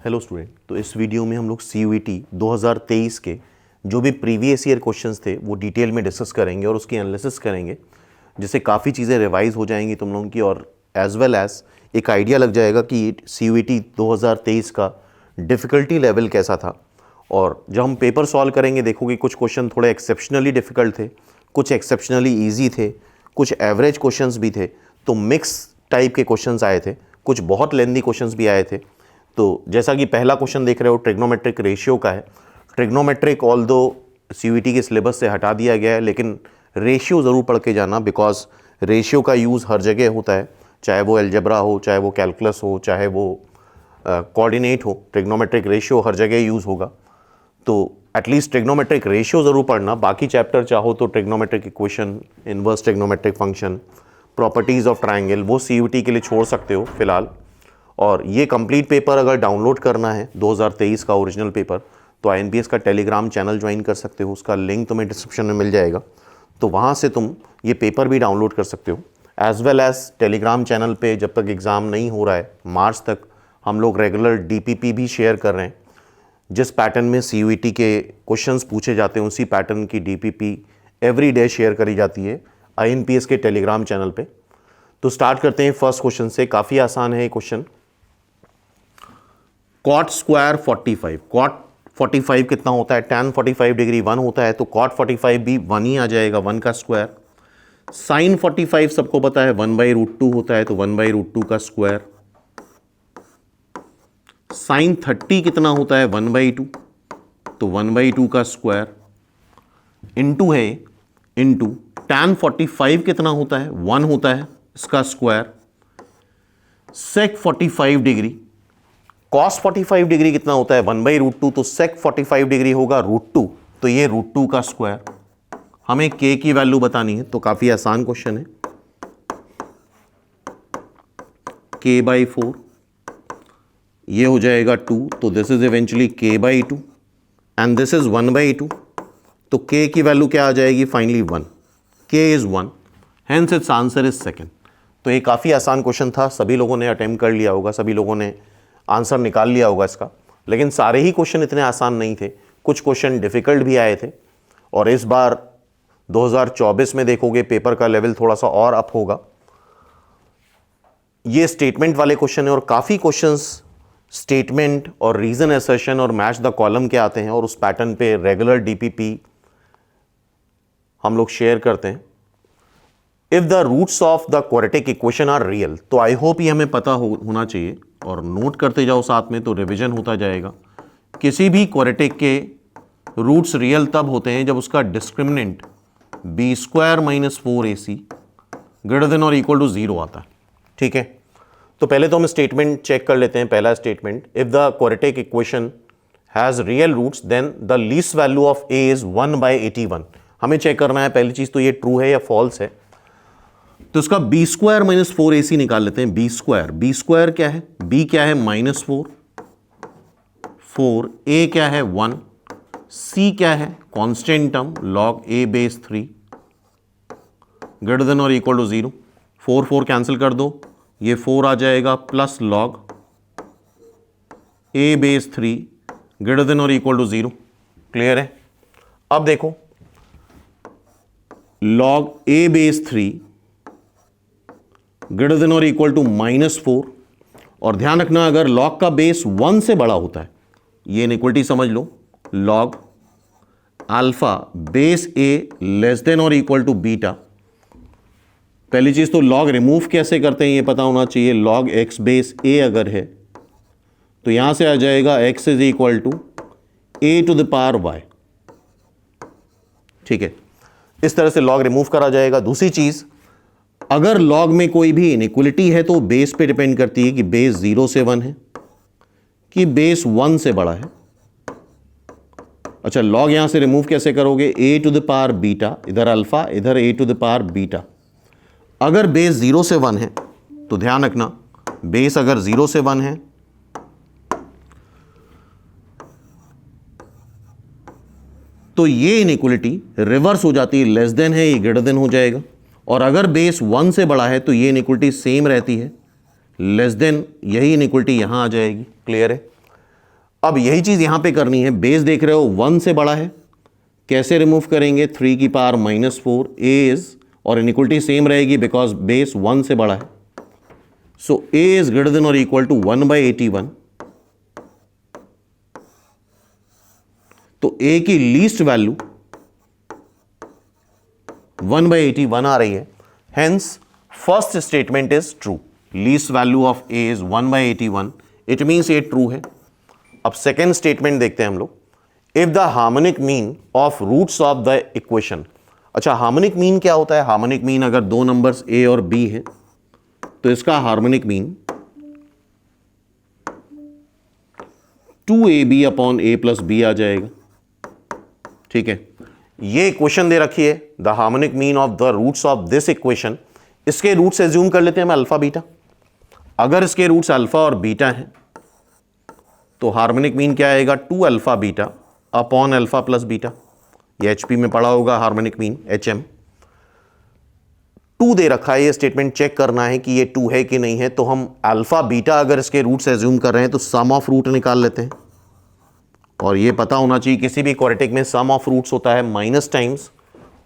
Hello student, तो इस video में हम लोग CUET 2023 के जो भी प्रीवियस ईयर क्वेश्चंस थे वो डिटेल में डिस्कस करेंगे और उसकी एनालिसिस करेंगे, जिससे काफ़ी चीज़ें रिवाइज हो जाएंगी तुम लोगों की, और एज वेल एज एक आइडिया लग जाएगा कि CUET 2023 का डिफ़िकल्टी लेवल कैसा था। और जब हम पेपर सॉल्व करेंगे देखोगे कुछ क्वेश्चन थोड़े एक्सेप्शनली डिफ़िकल्ट थे, कुछ एक्सेप्शनली ईजी थे, कुछ एवरेज क्वेश्चंस भी थे, तो मिक्स टाइप के क्वेश्चंस आए थे, कुछ बहुत लेंदी क्वेश्चंस भी आए थे। तो जैसा कि पहला क्वेश्चन देख रहे हो ट्रिग्नोमेट्रिक रेशियो का है। ट्रिग्नोमेट्रिक ऑल दो CUET के सिलेबस से हटा दिया गया है, लेकिन रेशियो ज़रूर पढ़ के जाना, बिकॉज रेशियो का यूज़ हर जगह होता है, चाहे वो एल्जेब्रा हो, चाहे वो कैलकुलस हो, चाहे वो कोऑर्डिनेट हो, ट्रिग्नोमेट्रिक रेशियो हर जगह यूज़ होगा। तो एटलीस्ट ट्रिग्नोमेट्रिक रेशियो ज़रूर पढ़ना। बाकी चैप्टर चाहो तो trigonometric equation, inverse trigonometric function, properties of triangle, वो CUET के लिए छोड़ सकते हो फ़िलहाल। और ये कंप्लीट पेपर अगर डाउनलोड करना है 2023 का ओरिजिनल पेपर, तो INPS का टेलीग्राम चैनल ज्वाइन कर सकते हो, उसका लिंक तुम्हें डिस्क्रिप्शन में मिल जाएगा। तो वहाँ से तुम ये पेपर भी डाउनलोड कर सकते हो। As well as Telegram channel पे जब तक एग्ज़ाम नहीं हो रहा है मार्च तक, हम लोग रेगुलर DPP भी शेयर कर रहे हैं। जिस पैटर्न में CUET के क्वेश्चंस पूछे जाते हैं उसी पैटर्न की DPP एवरी डे शेयर करी जाती है INPS के टेलीग्राम चैनल पे। तो स्टार्ट करते हैं फर्स्ट क्वेश्चन से। काफ़ी आसान है ये क्वेश्चन। कॉट स्क्वायर 45, कॉट 45 कितना होता है? tan 45 डिग्री 1 होता है, तो कॉट 45 भी 1 ही आ जाएगा, 1 का स्क्वायर। साइन 45 सबको पता है 1/√2 होता है, तो 1/√2 का स्क्वायर। साइन 30 कितना होता है? 1/2, तो 1/2 का स्क्वायर। इंटू है इंटू tan 45 कितना होता है? 1 होता है, इसका square. sec 45 degree, cos 45 degree कितना होता है? 1/√2, तो sec 45 डिग्री होगा √2, तो ये √2 का स्क्वायर। हमें k की वैल्यू बतानी है, तो काफी आसान क्वेश्चन है। k/4 ये हो जाएगा 2, तो this is eventually k/2 and this is 1/2, तो k की वैल्यू क्या आ जाएगी? Finally 1, k is 1, hence its answer is second. तो ये काफ़ी आसान क्वेश्चन था, सभी लोगों ने अटेम्प्ट कर लिया होगा, सभी लोगों ने आंसर निकाल लिया होगा इसका। लेकिन सारे ही क्वेश्चन इतने आसान नहीं थे, कुछ क्वेश्चन डिफ़िकल्ट भी आए थे। और इस बार 2024 में देखोगे पेपर का लेवल थोड़ा सा और अप होगा। ये स्टेटमेंट वाले क्वेश्चन है, और काफ़ी क्वेश्चंस स्टेटमेंट और रीजन असर्शन और मैच द कॉलम के आते हैं, और उस पैटर्न पे रेगुलर DPP हम लोग शेयर करते हैं। If the roots of the quadratic equation are real, तो आई होप ये हमें पता होना चाहिए, और नोट करते जाओ साथ में, तो रिवीजन होता जाएगा। किसी भी क्वाड्रेटिक के रूट्स रियल तब होते हैं जब उसका discriminant b² - 4ac greater than और इक्वल टू 0 आता है। ठीक है, तो पहले तो हम स्टेटमेंट चेक कर लेते हैं। पहला statement, if the quadratic equation has real roots then the least value of a is 1/81। हमें चेक करना है पहली चीज तो ये ट्रू है या फॉल्स है। तो इसका b² - 4ac निकाल लेते हैं। b² क्या है? b क्या है? -4, 4, a क्या है? 1, c क्या है? Constant term log a/3 greater than और इक्वल टू 0। 4 कैंसिल कर दो, ये 4 आ जाएगा, plus log a/3 greater than और इक्वल टू 0। क्लियर है? अब देखो log a/3 ग्रेटर देन और इक्वल टू -4, और ध्यान रखना अगर log का बेस 1 से बड़ा होता है, ये इनइक्वलिटी समझ लो, log alpha base a less than और इक्वल टू बीटा। पहली चीज तो log रिमूव कैसे करते हैं ये पता होना चाहिए। log x बेस a अगर है तो यहां से आ जाएगा x is equal to a⁴y। ठीक है, इस तरह से log रिमूव करा जाएगा। दूसरी चीज, अगर log में कोई भी इनइक्वलिटी है तो बेस पे डिपेंड करती है कि बेस 0 से 1 है कि बेस 1 से बड़ा है। अच्छा, log यहां से रिमूव कैसे करोगे? a⁴β, इधर अल्फा, इधर a⁴β। अगर बेस 0 से 1 है तो ध्यान रखना, बेस अगर 0 से 1 है तो ये इनइक्वलिटी रिवर्स हो जाती है, लेस देन है, ये ग्रेटर देन हो जाएगा। और अगर बेस 1 से बड़ा है तो ये इनइक्वलिटी सेम रहती है, लेस देन, यही इनइक्वलिटी यहां आ जाएगी। क्लियर है? अब यही चीज यहां पे करनी है, बेस देख रहे हो 1 से बड़ा है, कैसे रिमूव करेंगे, 3 की पावर -4 ए इज, और इनइक्वलिटी सेम रहेगी बिकॉज बेस 1 से बड़ा है, so A is greater than और इक्वल टू 1/81। तो ए की लीस्ट वैल्यू 1/81 आ रही है, hence first statement is true, least value of A is 1/81, it means ये ट्रू है। अब सेकेंड स्टेटमेंट देखते हैं हम लोग, if the harmonic mean of roots of the equation. अच्छा, हार्मोनिक मीन क्या होता है? हार्मोनिक मीन अगर दो नंबर्स ए और बी है तो इसका harmonic mean 2ab upon a plus B आ जाएगा। ठीक है, ये इक्वेशन दे रखी है, the harmonic mean of the roots of this equation. इसके रूट्स एज्यूम कर लेते हैं हम अल्फा बीटा। अगर इसके रूट्स अल्फा और बीटा हैं तो हार्मोनिक मीन क्या आएगा? 2 alpha beta upon alpha plus beta. ये एचपी में पढ़ा होगा हार्मोनिक मीन, एचएम। 2 दे रखा है, ये स्टेटमेंट चेक करना है कि ये 2 है कि नहीं है। तो हम अल्फा बीटा अगर इसके रूट्स एज्यूम कर रहे हैं तो सम ऑफ रूट निकाल लेते हैं, और ये पता होना चाहिए किसी भी क्वाड्रेटिक में सम ऑफ रूट्स होता है minus times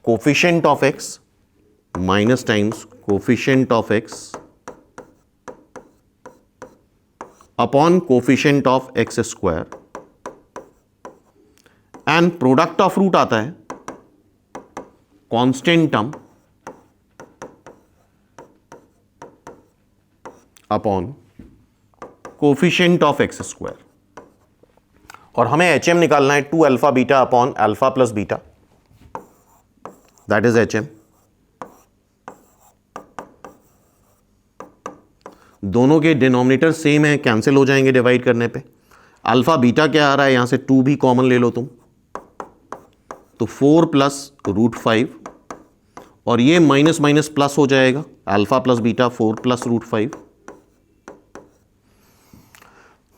coefficient of x, minus times coefficient of x upon coefficient of x square, and product of root आता है constant term upon coefficient of x square. और हमें एच एम निकालना है 2 alpha beta upon alpha plus beta, that is H M. दोनों के denominator same है, cancel हो जाएंगे डिवाइड करने पे। अल्फा बीटा क्या आ रहा है, यहां से 2 भी कॉमन ले लो तुम, तो 4 प्लस √5, और ये माइनस माइनस प्लस हो जाएगा, अल्फा प्लस बीटा 4 प्लस √5।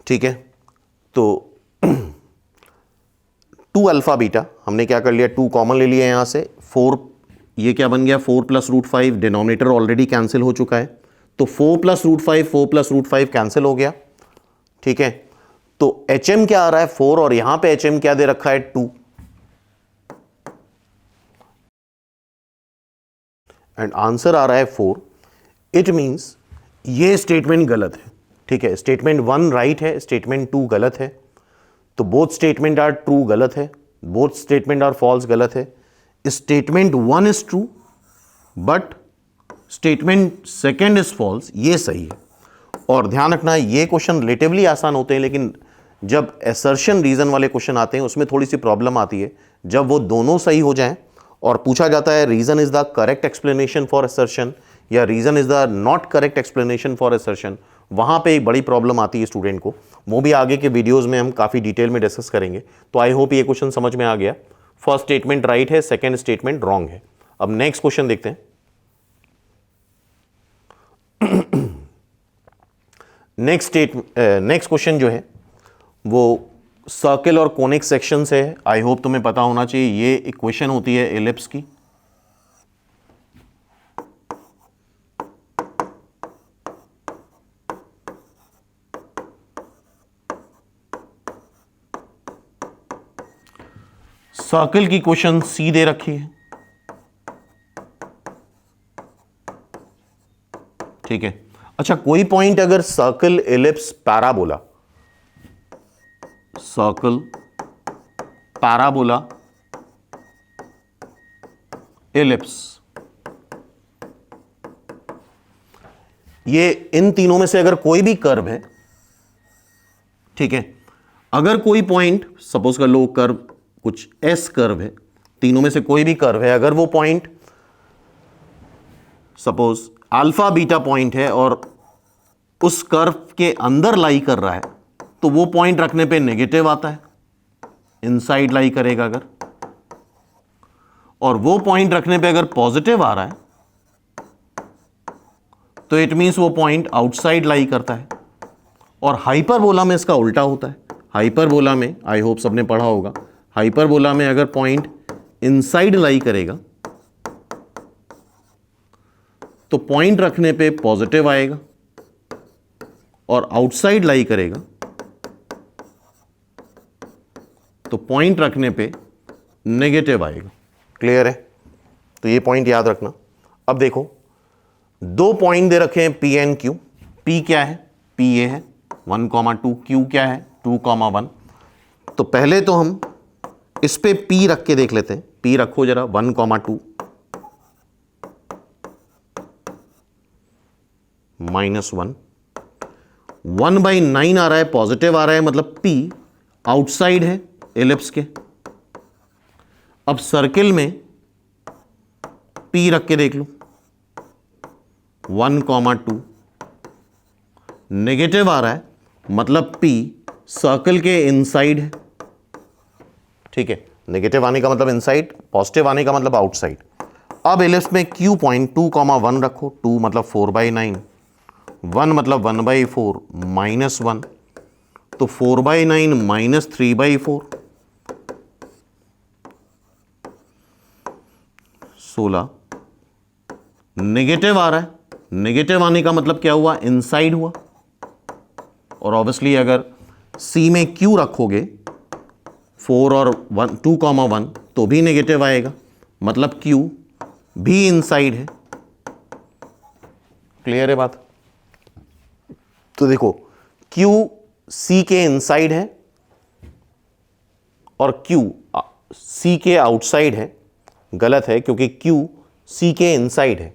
ठीक है, तो 2 अल्फा बीटा हमने क्या कर लिया, 2 कॉमन ले लिया यहां से, 4, ये क्या बन गया 4 प्लस √5, डिनोमिनेटर ऑलरेडी कैंसिल हो चुका है, तो 4 प्लस √5, 4 प्लस √5 कैंसिल हो गया। ठीक है, तो एच एम क्या आ रहा है 4, और यहां पे एच एम क्या दे रखा है 2, एंड आंसर आ रहा है 4। इट मींस ये स्टेटमेंट गलत है। ठीक है, स्टेटमेंट 1 राइट है, स्टेटमेंट 2 गलत है। तो बोथ स्टेटमेंट आर ट्रू गलत है, बोथ स्टेटमेंट आर फॉल्स गलत है। Statement 1 is true but statement second is false, ये सही है। और ध्यान रखना, ये क्वेश्चन रिलेटिवली आसान होते हैं, लेकिन जब असर्शन रीजन वाले क्वेश्चन आते हैं उसमें थोड़ी सी प्रॉब्लम आती है। जब वो दोनों सही हो जाएं और पूछा जाता है reason is the correct explanation for assertion या reason is the not correct explanation for assertion, वहां पे एक बड़ी प्रॉब्लम आती है स्टूडेंट को। वो भी आगे के वीडियोस में हम काफी डिटेल में डिस्कस करेंगे। तो आई होप ये क्वेश्चन समझ में आ गया। फर्स्ट स्टेटमेंट राइट है, सेकेंड स्टेटमेंट रॉन्ग है। अब नेक्स्ट क्वेश्चन देखते हैं। नेक्स्ट क्वेश्चन जो है वो सर्कल और कोनिक सेक्शन से है। आई होप तुम्हें पता होना चाहिए, ये इक्वेशन होती है एलिप्स की। सर्कल की क्वेश्चन सी दे रखी है। ठीक है, अच्छा कोई पॉइंट अगर circle ellipse parabola, circle parabola ellipse, ये इन तीनों में से अगर कोई भी कर्व है, ठीक है, अगर कोई पॉइंट सपोज कर लो कर्व कुछ एस कर्व है, तीनों में से कोई भी कर्व है, अगर वो point suppose alpha beta point है और उस कर्व के अंदर लाई कर रहा है, तो वो पॉइंट रखने पे नेगेटिव आता है, इनसाइड लाई करेगा अगर, और वो पॉइंट रखने पे अगर पॉजिटिव आ रहा है तो इट मींस वो पॉइंट आउटसाइड लाई करता है। और हाइपरबोला में इसका उल्टा होता है। हाइपरबोला में आई होप सबने पढ़ा होगा, हाइपरबोला में अगर पॉइंट इनसाइड लाई करेगा तो पॉइंट रखने पे पॉजिटिव आएगा, और आउटसाइड लाई करेगा तो पॉइंट रखने पे नेगेटिव आएगा। क्लियर है? तो ये पॉइंट याद रखना। अब देखो, दो पॉइंट दे रखे हैं P एंड Q। P क्या है? P ये है 1,2, Q क्या है? 2,1। तो पहले तो हम इस पे P रख के देख लेते हैं। P रखो जरा, 1,2 -1, 1/9 आ रहा है, पॉजिटिव आ रहा है, मतलब P आउटसाइड है एलिप्स के। अब सर्किल में P रख के देख लो, 1,2 नेगेटिव आ रहा है, मतलब P सर्कल के इनसाइड है। ठीक है, नेगेटिव आने का मतलब इनसाइड, पॉजिटिव आने का मतलब आउटसाइड। अब एलिप्स में Q पॉइंट 2,1 रखो, 2 मतलब 4/9, 1 मतलब 1/4 -1, तो 4/9 -3/4 16। नेगेटिव आ रहा है, नेगेटिव आने का मतलब क्या हुआ? इनसाइड हुआ। और ऑब्वियसली अगर C में Q रखोगे 4 और 2,1 तो भी नेगेटिव आएगा, मतलब Q भी इनसाइड है। क्लियर है बात? तो देखो, Q C के इनसाइड है और Q C के आउटसाइड है। गलत है, क्योंकि Q C के इनसाइड है।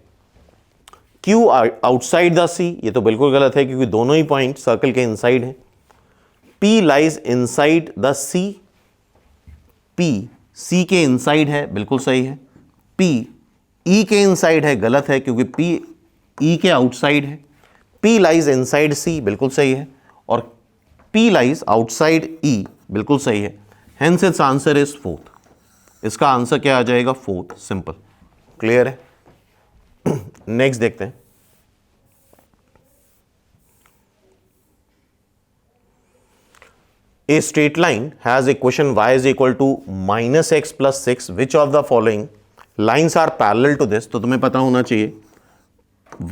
Q आउटसाइड द C, ये तो बिल्कुल गलत है, क्योंकि दोनों ही पॉइंट सर्कल के इनसाइड हैं। P lies inside the C, P C के इनसाइड है, बिल्कुल सही है। P E के इनसाइड है, गलत है, क्योंकि P E के आउटसाइड है। P लाइज इनसाइड C, बिल्कुल सही है, और P लाइज आउटसाइड E, बिल्कुल सही है। Hence its answer is 4th। इसका आंसर क्या आ जाएगा? 4th, simple. क्लियर है? नेक्स्ट देखते हैं। A straight line has equation y is equal to -x plus 6. Which of the following lines are parallel to this? तो तुम्हें पता होना चाहिए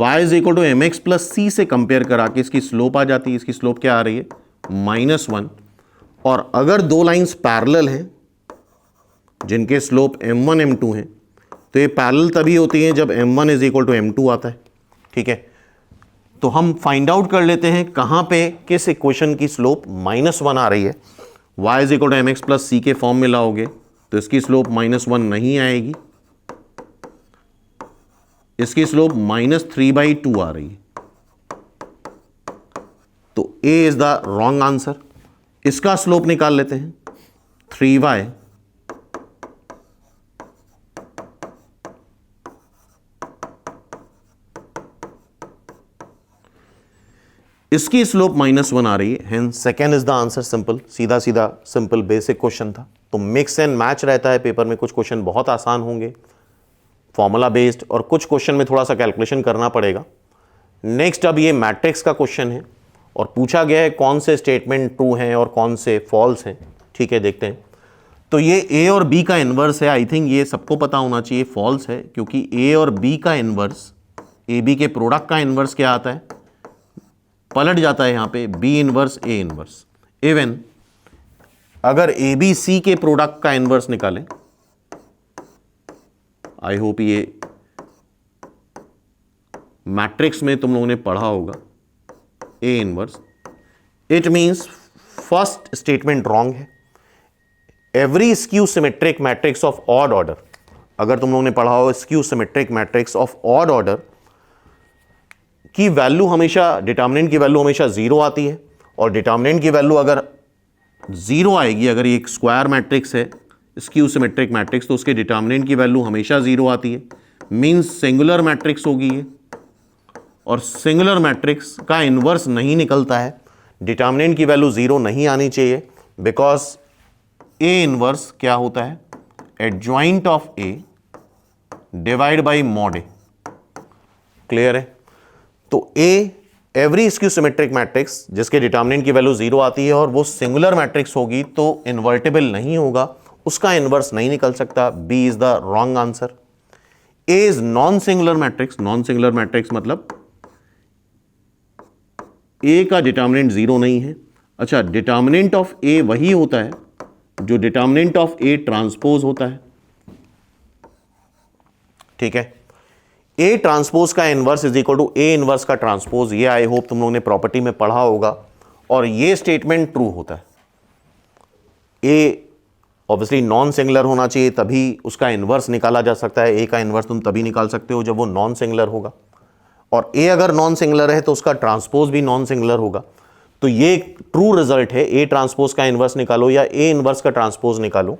y is equal to mx plus c से compare करा के इसकी स्लोप आ जाती है। इसकी स्लोप क्या आ रही है? -1। और अगर दो लाइंस पैरेलल हैं जिनके स्लोप m1 m2 हैं, तो ये पैरेलल तभी होती हैं जब m1 is equal to m2 आता है। ठीक है, तो हम फाइंड आउट कर लेते हैं कहां पे किस इक्वेशन की स्लोप -1 आ रही है। y is equal to mx plus c के फॉर्म में लाओगे तो इसकी स्लोप -1 नहीं आएगी, इसकी स्लोप -3/2 आ रही है। तो a is the wrong answer. इसका स्लोप निकाल लेते हैं, 3y इसकी स्लोप -1 आ रही है, hence second is the answer. Simple, सीधा सीधा सिंपल बेसिक क्वेश्चन था। तो मिक्स एंड मैच रहता है पेपर में। कुछ क्वेश्चन बहुत आसान होंगे फॉर्मूला बेस्ड, और कुछ क्वेश्चन में थोड़ा सा कैलकुलेशन करना पड़ेगा। नेक्स्ट, अब ये मैट्रिक्स का क्वेश्चन है और पूछा गया है कौन से स्टेटमेंट ट्रू हैं और कौन से फॉल्स हैं। ठीक है, देखते हैं। तो ये ए और बी का इन्वर्स है। आई थिंक ये सबको पता होना चाहिए फॉल्स है, क्योंकि ए और बी का इन्वर्स, ए बी के प्रोडक्ट का इन्वर्स क्या आता है? पलट जाता है यहां पे, B inverse A inverse. Even अगर ए बी सी के प्रोडक्ट का इनवर्स निकालें, आई होप ये मैट्रिक्स में तुम लोगों ने पढ़ा होगा, A inverse, it means first statement wrong है। Every skew symmetric matrix of odd order, अगर तुम लोगों ने पढ़ा हो skew symmetric matrix of odd order की वैल्यू हमेशा, डिटर्मिनेंट की वैल्यू हमेशा 0 आती है। और डिटर्मिनेंट की वैल्यू अगर 0 आएगी, अगर ये एक स्क्वायर मैट्रिक्स है स्क्यू सिमेट्रिक मैट्रिक्स, तो उसके डिटर्मिनेंट की वैल्यू हमेशा 0 आती है। मींस सिंगुलर मैट्रिक्स होगी ये, और सिंगुलर मैट्रिक्स का इन्वर्स नहीं निकलता है। डिटर्मिनेंट की वैल्यू 0 नहीं आनी चाहिए, बिकॉज ए इन्वर्स क्या होता है? Adjoint of A divide by mod A. Clear है? तो ए एवरी स्क्यू सिमेट्रिक मैट्रिक्स जिसके डिटर्मिनेंट की वैल्यू 0 आती है और वो सिंगुलर मैट्रिक्स होगी तो इन्वर्टेबल नहीं होगा, उसका इन्वर्स नहीं निकल सकता। B is the wrong answer. A is non singular matrix. Non singular matrix मतलब ए का डिटर्मिनेंट 0 नहीं है। अच्छा, डिटर्मिनेंट ऑफ ए वही होता है जो डिटर्मिनेंट ऑफ ए ट्रांसपोज होता है, ठीक है, ए ट्रांसपोज का inverse is equal to A inverse का ट्रांसपोज। ये आई होप तुम लोगों ने प्रॉपर्टी में पढ़ा होगा और ये स्टेटमेंट ट्रू होता है। ए ऑब्वियसली नॉन सिंगुलर होना चाहिए, तभी उसका इनवर्स निकाला जा सकता है। ए का इनवर्स तुम तभी निकाल सकते हो जब वो नॉन सिंगुलर होगा, और ए अगर नॉन सिंगुलर है तो उसका ट्रांसपोज भी नॉन सिंगुलर होगा। तो ये ट्रू रिजल्ट है। ए ट्रांसपोज का इनवर्स निकालो या ए इनवर्स का ट्रांसपोज निकालो,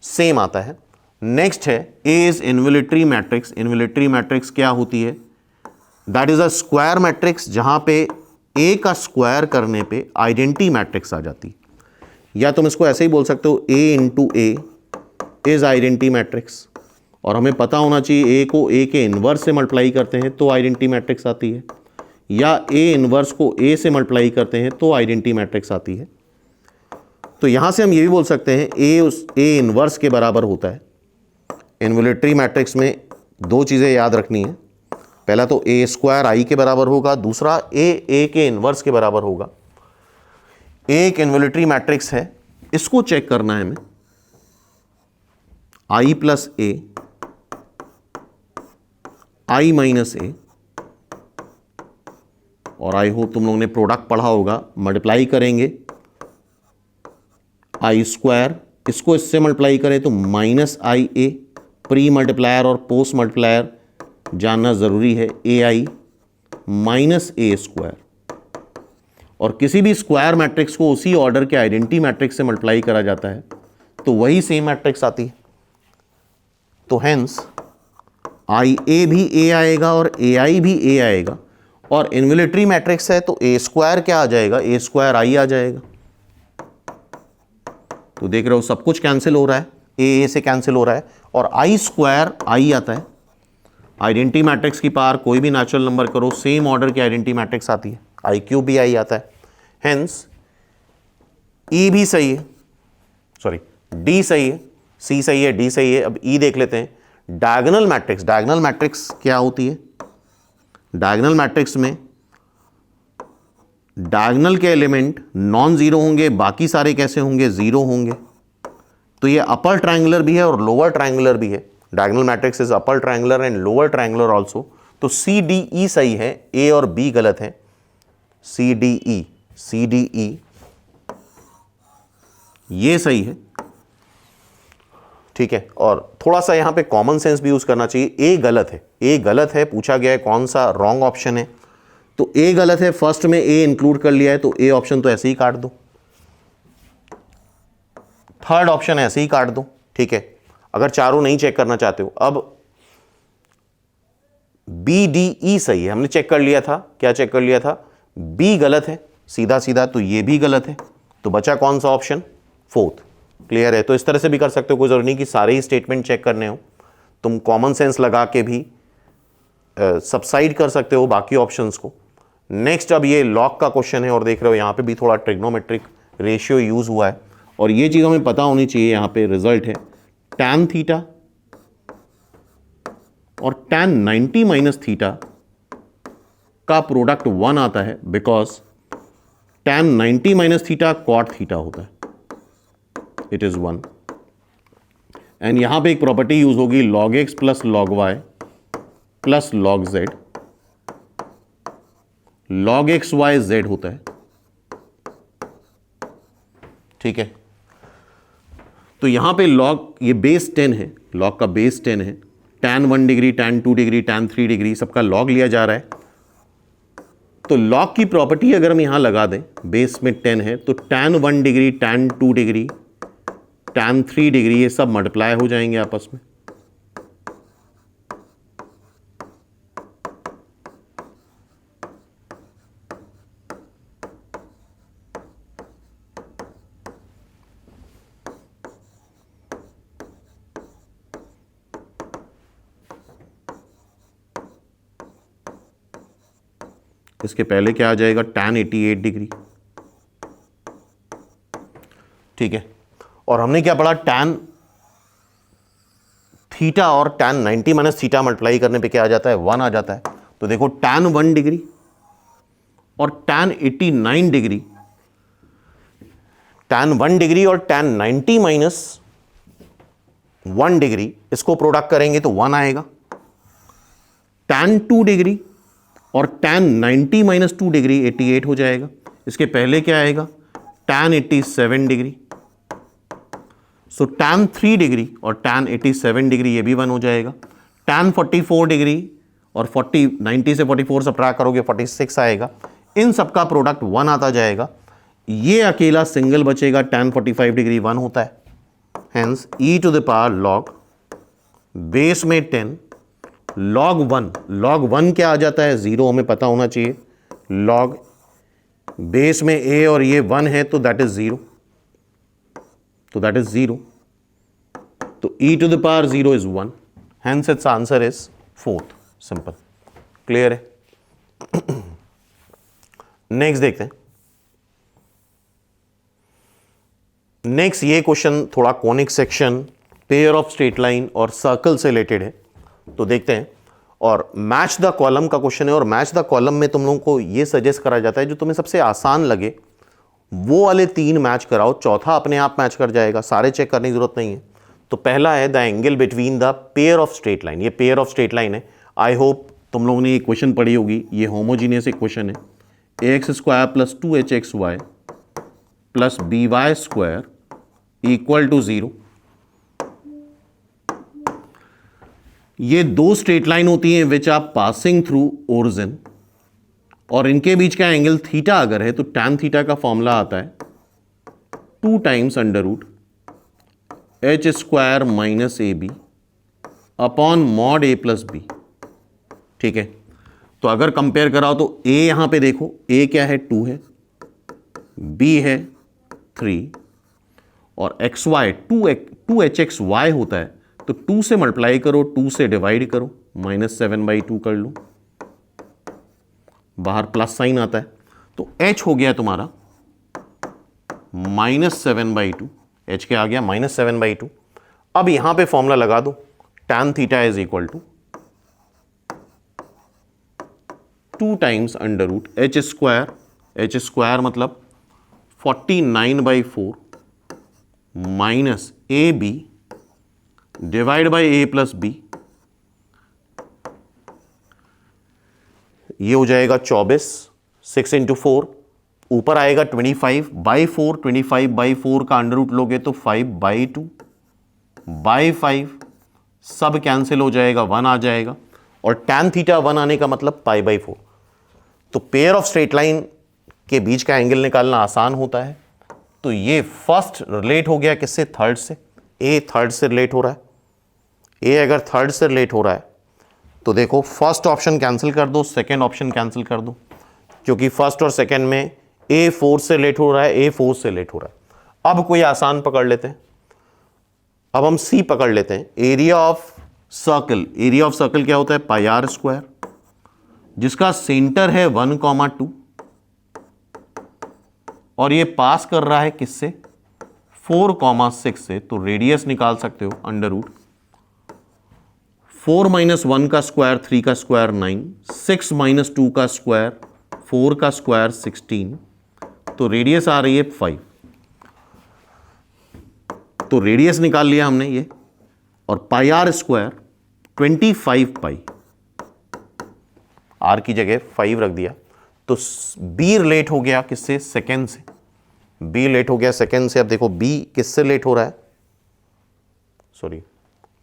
सेम आता है। नेक्स्ट है A is involutory matrix. Involutory matrix क्या होती है? That is a square matrix जहां पे ए का स्क्वायर करने पे आइडेंटिटी मैट्रिक्स आ जाती है, या तुम इसको ऐसे ही बोल सकते हो A into A is identity matrix. और हमें पता होना चाहिए ए को ए के इन्वर्स से मल्टीप्लाई करते हैं तो आइडेंटिटी मैट्रिक्स आती है, या ए इन्वर्स को ए से मल्टीप्लाई करते हैं तो आइडेंटिटी मैट्रिक्स आती है। तो यहां से हम ये भी बोल सकते हैं ए उस ए इन्वर्स के बराबर होता है। इन्वोल्यूटरी मैट्रिक्स में दो चीज़ें याद रखनी है, पहला तो ए स्क्वायर आई के बराबर होगा, दूसरा ए के इन्वर्स के बराबर होगा। एक इन्वोल्यूटरी मैट्रिक्स है, इसको चेक करना है हमें। आई प्लस ए, आई माइनस ए, और आई होप तुम लोगों ने प्रोडक्ट पढ़ा होगा, मल्टीप्लाई करेंगे आई स्क्वायर, इसको इससे मल्टीप्लाई करें तो माइनस आई ए। प्री मल्टीप्लायर और पोस्ट मल्टीप्लायर जानना ज़रूरी है। ए आई माइनस ए स्क्वायर, और किसी भी स्क्वायर मैट्रिक्स को उसी ऑर्डर के आइडेंटिटी मैट्रिक्स से मल्टीप्लाई करा जाता है तो वही सेम मैट्रिक्स आती है। तो हेंस आई ए भी ए आएगा और ए आई भी ए आएगा, और इन्वोल्यूटरी मैट्रिक्स है तो ए स्क्वायर क्या आ जाएगा? ए स्क्वायर आई आ जाएगा। तो देख रहे हो सब कुछ कैंसिल हो रहा है, ए से कैंसिल हो रहा है, और आई स्क्वायर आई आता है। आइडेंटिटी मैट्रिक्स की पावर कोई भी नेचुरल नंबर करो, सेम ऑर्डर की आइडेंटिटी मैट्रिक्स आती है। आई क्यूब भी आई आता है। हेंस ई भी सही है, सॉरी डी सही है, सी सही है, डी सही है। अब ई देख लेते हैं। डायगोनल मैट्रिक्स, डायगोनल मैट्रिक्स क्या होती है? डायगोनल मैट्रिक्स में डायगोनल के एलिमेंट नॉन जीरो होंगे, बाकी सारे कैसे होंगे? जीरो होंगे। तो ये अपर ट्रायंगुलर भी है और लोअर ट्रायंगुलर भी है। Diagonal matrix is upper triangular and lower triangular also. तो सी डी ई सही है, ए और बी गलत है। C D E, C D E ये सही है, ठीक है। और थोड़ा सा यहां पे कॉमन सेंस भी यूज करना चाहिए। ए गलत है, ए गलत है, पूछा गया है कौन सा रॉन्ग ऑप्शन है, तो ए गलत है। फर्स्ट में ए इंक्लूड कर लिया है तो ए ऑप्शन तो ऐसे ही काट दो, थर्ड ऑप्शन ऐसे ही काट दो, ठीक है। अगर चारों नहीं चेक करना चाहते हो, अब बी डी ई सही है, हमने चेक कर लिया था। क्या चेक कर लिया था? बी गलत है सीधा सीधा, तो ये भी गलत है। तो बचा कौन सा ऑप्शन? फोर्थ। क्लियर है? तो इस तरह से भी कर सकते हो, कोई जरूरी नहीं कि सारे ही स्टेटमेंट चेक करने हो। तुम कॉमन सेंस लगा के भी सबसाइड कर सकते हो बाकी ऑप्शंस को। नेक्स्ट अब ये लॉग का क्वेश्चन है, और देख रहे हो यहाँ पे भी थोड़ा ट्रिग्नोमेट्रिक रेशियो यूज हुआ है, और ये चीज़ हमें पता होनी चाहिए। यहाँ पे रिजल्ट है tan थीटा और tan 90 माइनस थीटा का प्रोडक्ट 1 आता है, because tan 90 minus theta cot theta होता है, इट इज 1। एंड यहां पे एक प्रॉपर्टी यूज होगी log x plus log y plus log z। log x y z होता है, ठीक है। तो यहां पे log, ये बेस 10 है, log का बेस 10 है। tan 1 degree, tan 2 degree, tan 3 degree सबका log लिया जा रहा है। तो log की प्रॉपर्टी अगर हम यहां लगा दें, बेस में 10 है तो tan 1 degree, tan 2 degree, tan 3 degree ये सब मल्टीप्लाई हो जाएंगे आपस में। इसके पहले क्या आ जाएगा? tan 88 डिग्री, ठीक है। और हमने क्या पढ़ा? tan थीटा और tan 90 माइनस थीटा मल्टीप्लाई करने पे क्या आ जाता है? 1 आ जाता है। तो देखो tan 1 डिग्री और tan 89 डिग्री tan 1 डिग्री और tan 90 माइनस 1 डिग्री, इसको प्रोडक्ट करेंगे तो 1 आएगा। tan 2 डिग्री और tan 90 माइनस 2 डिग्री 88 हो जाएगा। इसके पहले क्या आएगा, tan 87 डिग्री। सो tan 3 डिग्री और tan 87 डिग्री ये भी 1 हो जाएगा। tan 44 डिग्री और 90 से 44 सब्ट्रैक्ट करोगे 46 आएगा। इन सबका प्रोडक्ट 1 आता जाएगा। ये अकेला सिंगल बचेगा, tan 45 डिग्री 1 होता है। Hence e to the power log base में 10 log 1 क्या आ जाता है, 0 हमें पता होना चाहिए। log बेस में a और ये 1 है तो दैट इज 0, तो दैट इज 0, तो e to the power 0 is 1, hence its answer is 4th। Simple, clear है। नेक्स्ट देखते हैं। नेक्स्ट ये क्वेश्चन थोड़ा conic section, pair of straight line और सर्कल से रिलेटेड है, तो देखते हैं। और मैच द कॉलम का क्वेश्चन है, और मैच द कॉलम में तुम लोगों को ये सजेस्ट करा जाता है जो तुम्हें सबसे आसान लगे वो वाले 3 मैच कराओ, चौथा अपने आप मैच कर जाएगा, सारे चेक करने की जरूरत नहीं है। तो पहला है the angle between the pair of straight line. ये पेयर ऑफ स्ट्रेट लाइन है। आई होप तुम लोगों ने ये क्वेश्चन पढ़ी होगी। ये होमोजीनियस इक्वेशन है, ax square plus 2hxy plus by square equal to 0। ये 2 स्ट्रेट लाइन होती हैं which are passing through origin, और इनके बीच का एंगल थीटा अगर है तो tan थीटा का फॉर्मूला आता है 2 times under root h square minus a b upon mod a plus b. ठीक है, तो अगर कंपेयर कराओ तो a यहां पे देखो, a क्या है 2 है, b है 3 और xy 2hxy होता है, तो 2 से मल्टीप्लाई करो, 2 से डिवाइड करो, -7/2 कर लो, बाहर प्लस साइन आता है, तो h हो गया तुम्हारा -7/2। h क्या आ गया, -7/2। अब यहां पे फॉर्मूला लगा दो, tan theta is equal to 2 times under root h square मतलब 49/4 minus a b divide by a plus b, ये हो जाएगा 24, 6 इंटू 4, ऊपर आएगा 25/4, 25/4 का अंडर रूट लोगे तो 5/2/5, सब कैंसिल हो जाएगा, 1 आ जाएगा, और tan थीटा 1 आने का मतलब π/4। तो पेयर ऑफ स्ट्रेट लाइन के बीच का एंगल निकालना आसान होता है। तो ये फर्स्ट रिलेट हो गया किससे, थर्ड से। ए थर्ड से रिलेट हो रहा है, ए अगर थर्ड से रिलेट हो रहा है तो देखो फर्स्ट ऑप्शन कैंसिल कर दो, सेकंड ऑप्शन कैंसिल कर दो, क्योंकि फर्स्ट और सेकंड में ए 4 से रिलेट हो रहा है, ए 4 से रिलेट हो रहा है। अब कोई आसान पकड़ लेते हैं, अब हम सी पकड़ लेते हैं। एरिया ऑफ सर्कल क्या होता है, πr², जिसका सेंटर है 1,2 और ये पास कर रहा है किससे, 4,6 से, तो रेडियस निकाल सकते हो अंडर रूट 4 - 1 का स्क्वायर 3 का स्क्वायर 9, 6 - 2 का स्क्वायर 4 का स्क्वायर 16, तो रेडियस आ रही है 5। तो रेडियस निकाल लिया हमने ये, और πr² 25π, r की जगह 5 रख दिया, तो b रिलेट हो गया किससे, सेकेंड से। b रिलेट हो गया सेकेंड से। अब देखो b किससे रिलेट हो रहा है, सॉरी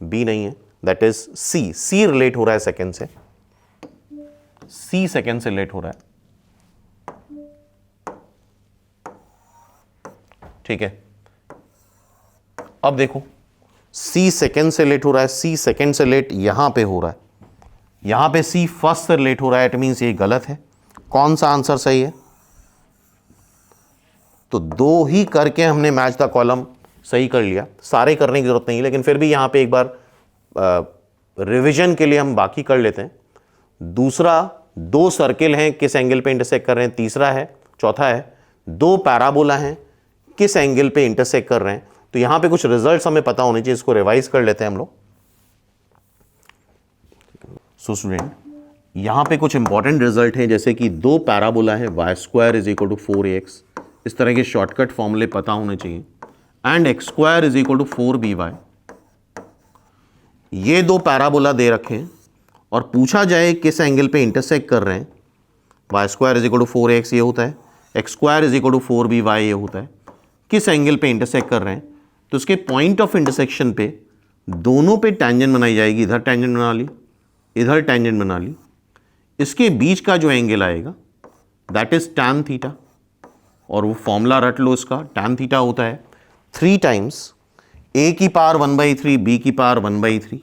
b नहीं है, दैट इज c रिलेट हो रहा है सेकेंड से, c सेकेंड से रिलेट हो रहा है। ठीक है, अब देखो c सेकेंड से रिलेट हो रहा है, c सेकेंड से रिलेट यहां पे हो रहा है, यहां पे c फर्स्ट से रिलेट हो रहा है, इट मींस ये गलत है। कौन सा आंसर सही है, तो 2 ही करके हमने मैच द कॉलम सही कर लिया, सारे करने की जरूरत नहीं है, लेकिन फिर भी यहां पे एक बार रिवीजन के लिए हम बाकी कर लेते हैं। दूसरा, 2 सर्किल हैं, किस एंगल पे इंटरसेक्ट कर रहे हैं, तीसरा है, चौथा है 2 पैराबोला हैं, किस एंगल पे इंटरसेक्ट कर रहे हैं। तो यहां पे कुछ रिजल्ट्स हमें पता होने चाहिए, इसको रिवाइज कर लेते हैं हम लोग। सो स्टूडेंट, यहां पे कुछ इंपॉर्टेंट रिजल्ट हैं, जैसे कि 2 पैराबोला है, y² = 4ax, इस तरह के शॉर्टकट फॉर्मूले पता होने चाहिए। And x square is equal to 4by, ये दो पैराबोला दे रखे हैं और पूछा जाए किस एंगल पे इंटरसेक्ट कर रहे हैं। Y square is equal to 4x ये होता है, x square is equal to 4by ये होता है, किस एंगल पे इंटरसेक्ट कर रहे हैं। तो उसके पॉइंट ऑफ इंटरसेक्शन पे दोनों पे टेंजेंट बनाई जाएगी, इधर टेंजेंट बना ली, इधर टेंजेंट बना ली, इसके बीच का जो एंगल आएगा दैट इज tan थीटा, और वो फॉर्मूला रट लो इसका। tan थीटा होता है 3 टाइम्स a की पावर 1/3 b की power 1/3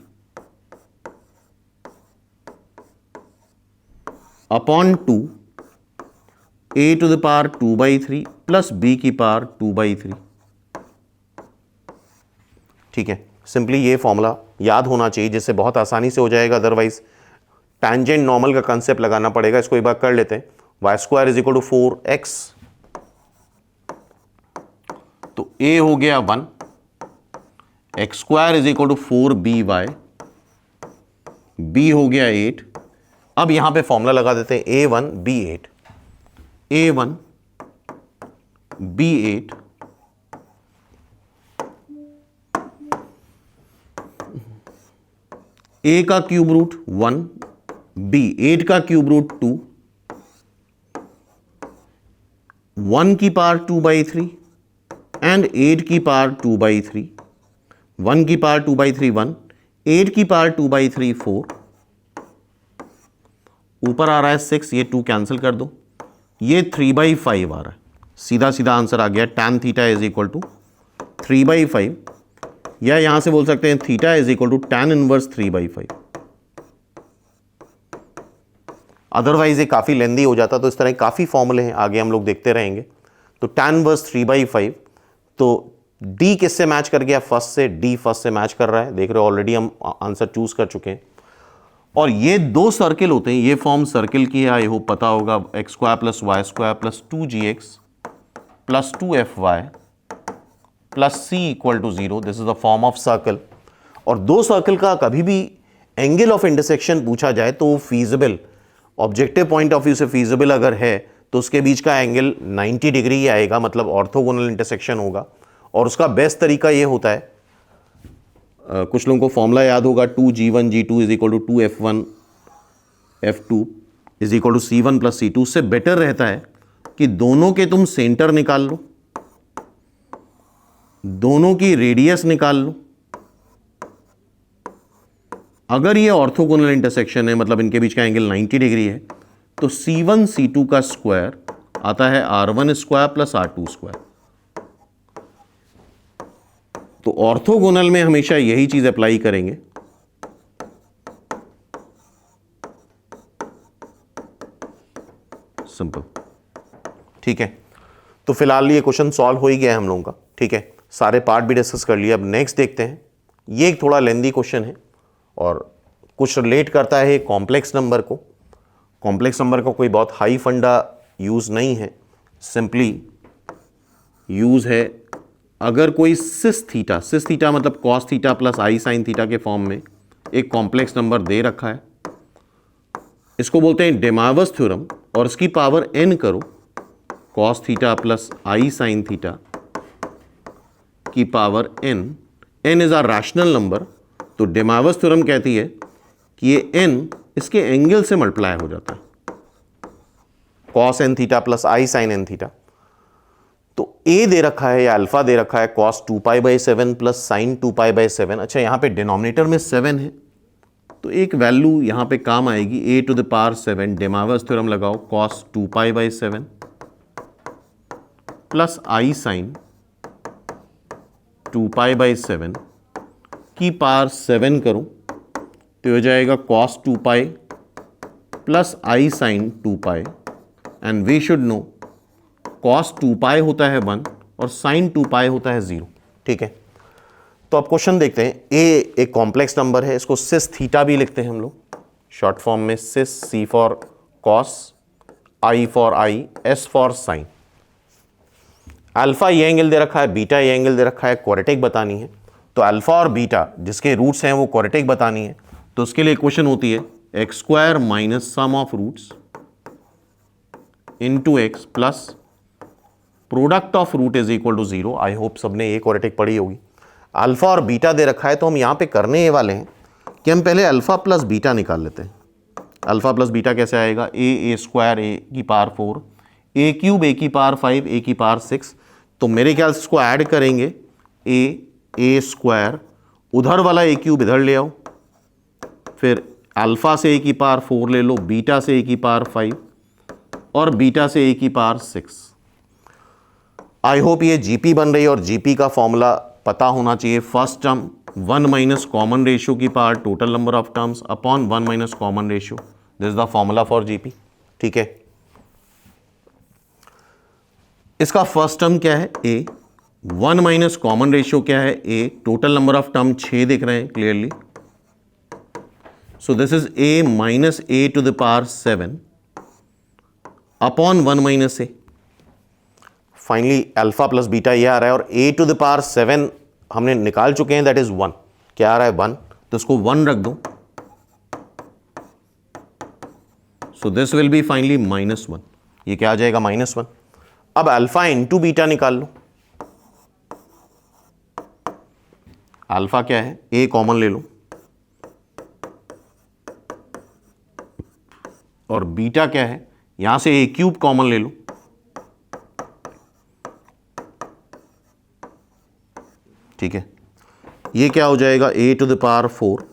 upon 2 a to the power 2/3 plus b की पावर 2/3। ठीक है, सिंपली ये फॉर्मूला याद होना चाहिए जिससे बहुत आसानी से हो जाएगा, अदरवाइज टैंजेंट नॉर्मल का कंसेप्ट लगाना पड़ेगा। इसको एक बार कर लेते हैं। Y square is equal to 4x, तो a हो गया 1, x square is equal to 4by, b हो गया 8। अब यहां पे फॉर्मूला लगा देते हैं a1 b8, a1 b8 a का क्यूब रूट 1, b 8 का क्यूब रूट 2, 1 की पावर 2/3 एंड 8 की पावर 2/3, 1 की पावर 2/3 1, 8 की पावर 2/3 4, ऊपर आ रहा है 6, ये 2 कैंसिल कर दो, ये 3/5 आ रहा है। सीधा सीधा आंसर आ गया, tan theta is equal to 3/5, या यहां से बोल सकते हैं theta is equal to tan inverse 3/5। Otherwise ये काफ़ी लेंदी हो जाता, तो इस तरह काफ़ी फॉर्मूले हैं, आगे हम लोग देखते रहेंगे। तो tan इनवर्स 3/5, तो D किससे मैच कर गया? फर्स्ट से। D फर्स्ट से मैच कर रहा है, देख रहे हो ऑलरेडी हम आंसर चूज कर चुके हैं। और ये दो सर्किल होते हैं, ये फॉर्म सर्किल की है, आई होप पता होगा, x square plus y square plus 2gx plus 2fy plus c equal to 0, this is the form of circle. और दो सर्कल का कभी भी एंगल ऑफ इंटरसेक्शन पूछा जाए तो वो feasible, objective point of view से फीजिबल अगर है तो उसके बीच का एंगल 90 डिग्री ही आएगा, मतलब ऑर्थोगोनल इंटरसेक्शन होगा। और उसका बेस्ट तरीका ये होता है, कुछ लोगों को फॉर्मूला याद होगा, 2g1 g2 is equal to 2f1 f2 is equal to c1 plus c2। उससे बेटर रहता है कि दोनों के तुम सेंटर निकाल लो, दोनों की रेडियस निकाल लो। अगर ये ऑर्थोगोनल इंटरसेक्शन है, मतलब इनके बीच का एंगल 90 डिग्री है, तो c1 c2 का स्क्वायर आता है r1 square plus r2 square. तो ऑर्थोगोनल में हमेशा यही चीज अप्लाई करेंगे। सिंपल, ठीक है। तो फिलहाल ये क्वेश्चन सॉल्व हो ही गया है हम लोगों का, ठीक है। सारे पार्ट भी डिस्कस कर लिए। अब नेक्स्ट देखते हैं। ये एक थोड़ा लेंदी क्वेश्चन है और कुछ रिलेट करता है कॉम्प्लेक्स नंबर को। कॉम्प्लेक्स नंबर का कोई बहुत हाई फंडा यूज नहीं है, सिंपली यूज है अगर कोई सिस थीटा मतलब cos theta plus i sine theta के फॉर्म में एक कॉम्प्लेक्स नंबर दे रखा है, इसको बोलते हैं डेमावर्स थ्योरम, और इसकी पावर n करो, cos theta plus i sine theta की power n is a rational number. तो डेमावर्स थ्योरम कहती है कि ये n इसके एंगल से मल्टीप्लाई हो जाता है, cos n theta plus i sign n theta. तो a दे रखा है या अल्फा दे रखा है cos 2π/7 प्लस साइन 2π/7। अच्छा, यहां पे डिनोमिनेटर में 7 है तो एक वैल्यू यहां पे काम आएगी, a to the power 7, De Moivre's theorem लगाओ, cos 2π/7 प्लस आई साइन 2π/7 की पावर 7 करो तो हो जाएगा cos 2π plus i sine 2π। And we should know cos 2π होता है 1 और sin 2π होता है 0, ठीक है। तो अब क्वेश्चन देखते हैं। a एक कॉम्प्लेक्स नंबर है, इसको सिस थीटा भी लिखते हैं हम लोग शॉर्ट फॉर्म में, सिस, c for cos, i for i, s for sin। Alpha ये एंगल दे रखा है, बीटा ये एंगल दे रखा है, क्वाड्रेटिक बतानी है। तो अल्फा और बीटा जिसके रूट्स हैं वो क्वाड्रेटिक बतानी है, तो उसके लिए इक्वेशन होती है x square minus sum of roots into x plus product of root is equal to 0। I hope सबने ये क्वाड्रेटिक पढ़ी होगी। अल्फा और बीटा दे रखा है, तो हम यहाँ पे करने ये वाले हैं कि हम पहले अल्फा प्लस बीटा निकाल लेते हैं। अल्फा प्लस बीटा कैसे आएगा, ए स्क्वायर ए की पावर 4, ए क्यूब ए की पावर 5, ए की पावर 6। तो मेरे ख्याल से इसको ऐड करेंगे, ए स्क्वायर, उधर वाला ए क्यूब इधर ले आओ, फिर अल्फा से ए की पावर 4 ले लो, बीटा से ए की पावर 5 और बीटा से ए की पावर 6। आई होप ये जीपी बन रही है और जीपी का फॉर्मूला पता होना चाहिए। First term 1 minus common ratio की power total number of terms upon 1 minus common ratio, this is the formula for GP. ठीक है, इसका फर्स्ट टर्म क्या है, ए, 1 माइनस कॉमन रेशियो क्या है, a, total number of term 6 दिख रहे हैं clearly, so this is a minus a to the power 7 upon 1 minus a. Finally alpha plus beta ये आ रहा है और ए टू द पावर 7 हमने निकाल चुके हैं, दैट इज 1। क्या आ रहा है, 1, तो इसको 1 रख दो, so this will be finally -1। ये क्या आ जाएगा, -1। अब अल्फा इंटू बीटा निकाल लो। अल्फा क्या है, ए कॉमन ले लो और बीटा क्या है, यहां से ए क्यूब कॉमन ले लो, ठीक है। ये क्या हो जाएगा, ए टू द पावर 4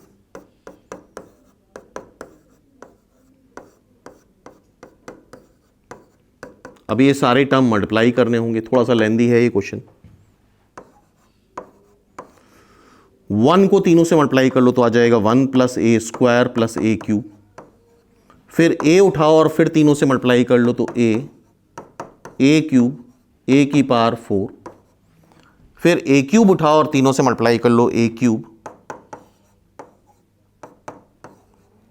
अब ये सारे टर्म मल्टीप्लाई करने होंगे, थोड़ा सा लेंदी है ये क्वेश्चन। 1 को तीनों से मल्टीप्लाई कर लो तो आ जाएगा 1 प्लस ए स्क्वायर प्लस ए क्यूब, फिर ए उठाओ और फिर तीनों से मल्टीप्लाई कर लो तो ए क्यूब ए की पावर 4, फिर ए क्यूब उठाओ और तीनों से मल्टीप्लाई कर लो ए क्यूब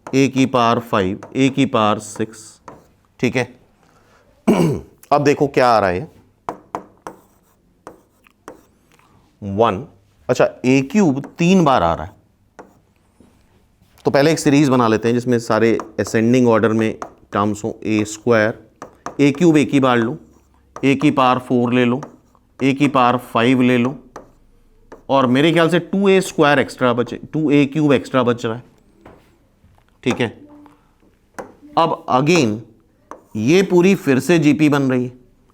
ए की पावर 5 ए की पावर 6, ठीक है। अब देखो क्या आ रहा है, 1, अच्छा ए क्यूब 3 बार आ रहा है, तो पहले एक सीरीज बना लेते हैं जिसमें सारे असेंडिंग ऑर्डर में टर्म्स हो। ए स्क्वायर, ए क्यूब ए की बार लो, ए की पावर 4 ले लो, ए की पावर 5 ले लो और मेरे ख्याल से 2a स्क्वायर एक्स्ट्रा बचे, 2a क्यूब एक्स्ट्रा बच रहा है, ठीक है। अब अगेन ये पूरी फिर से जीपी बन रही है,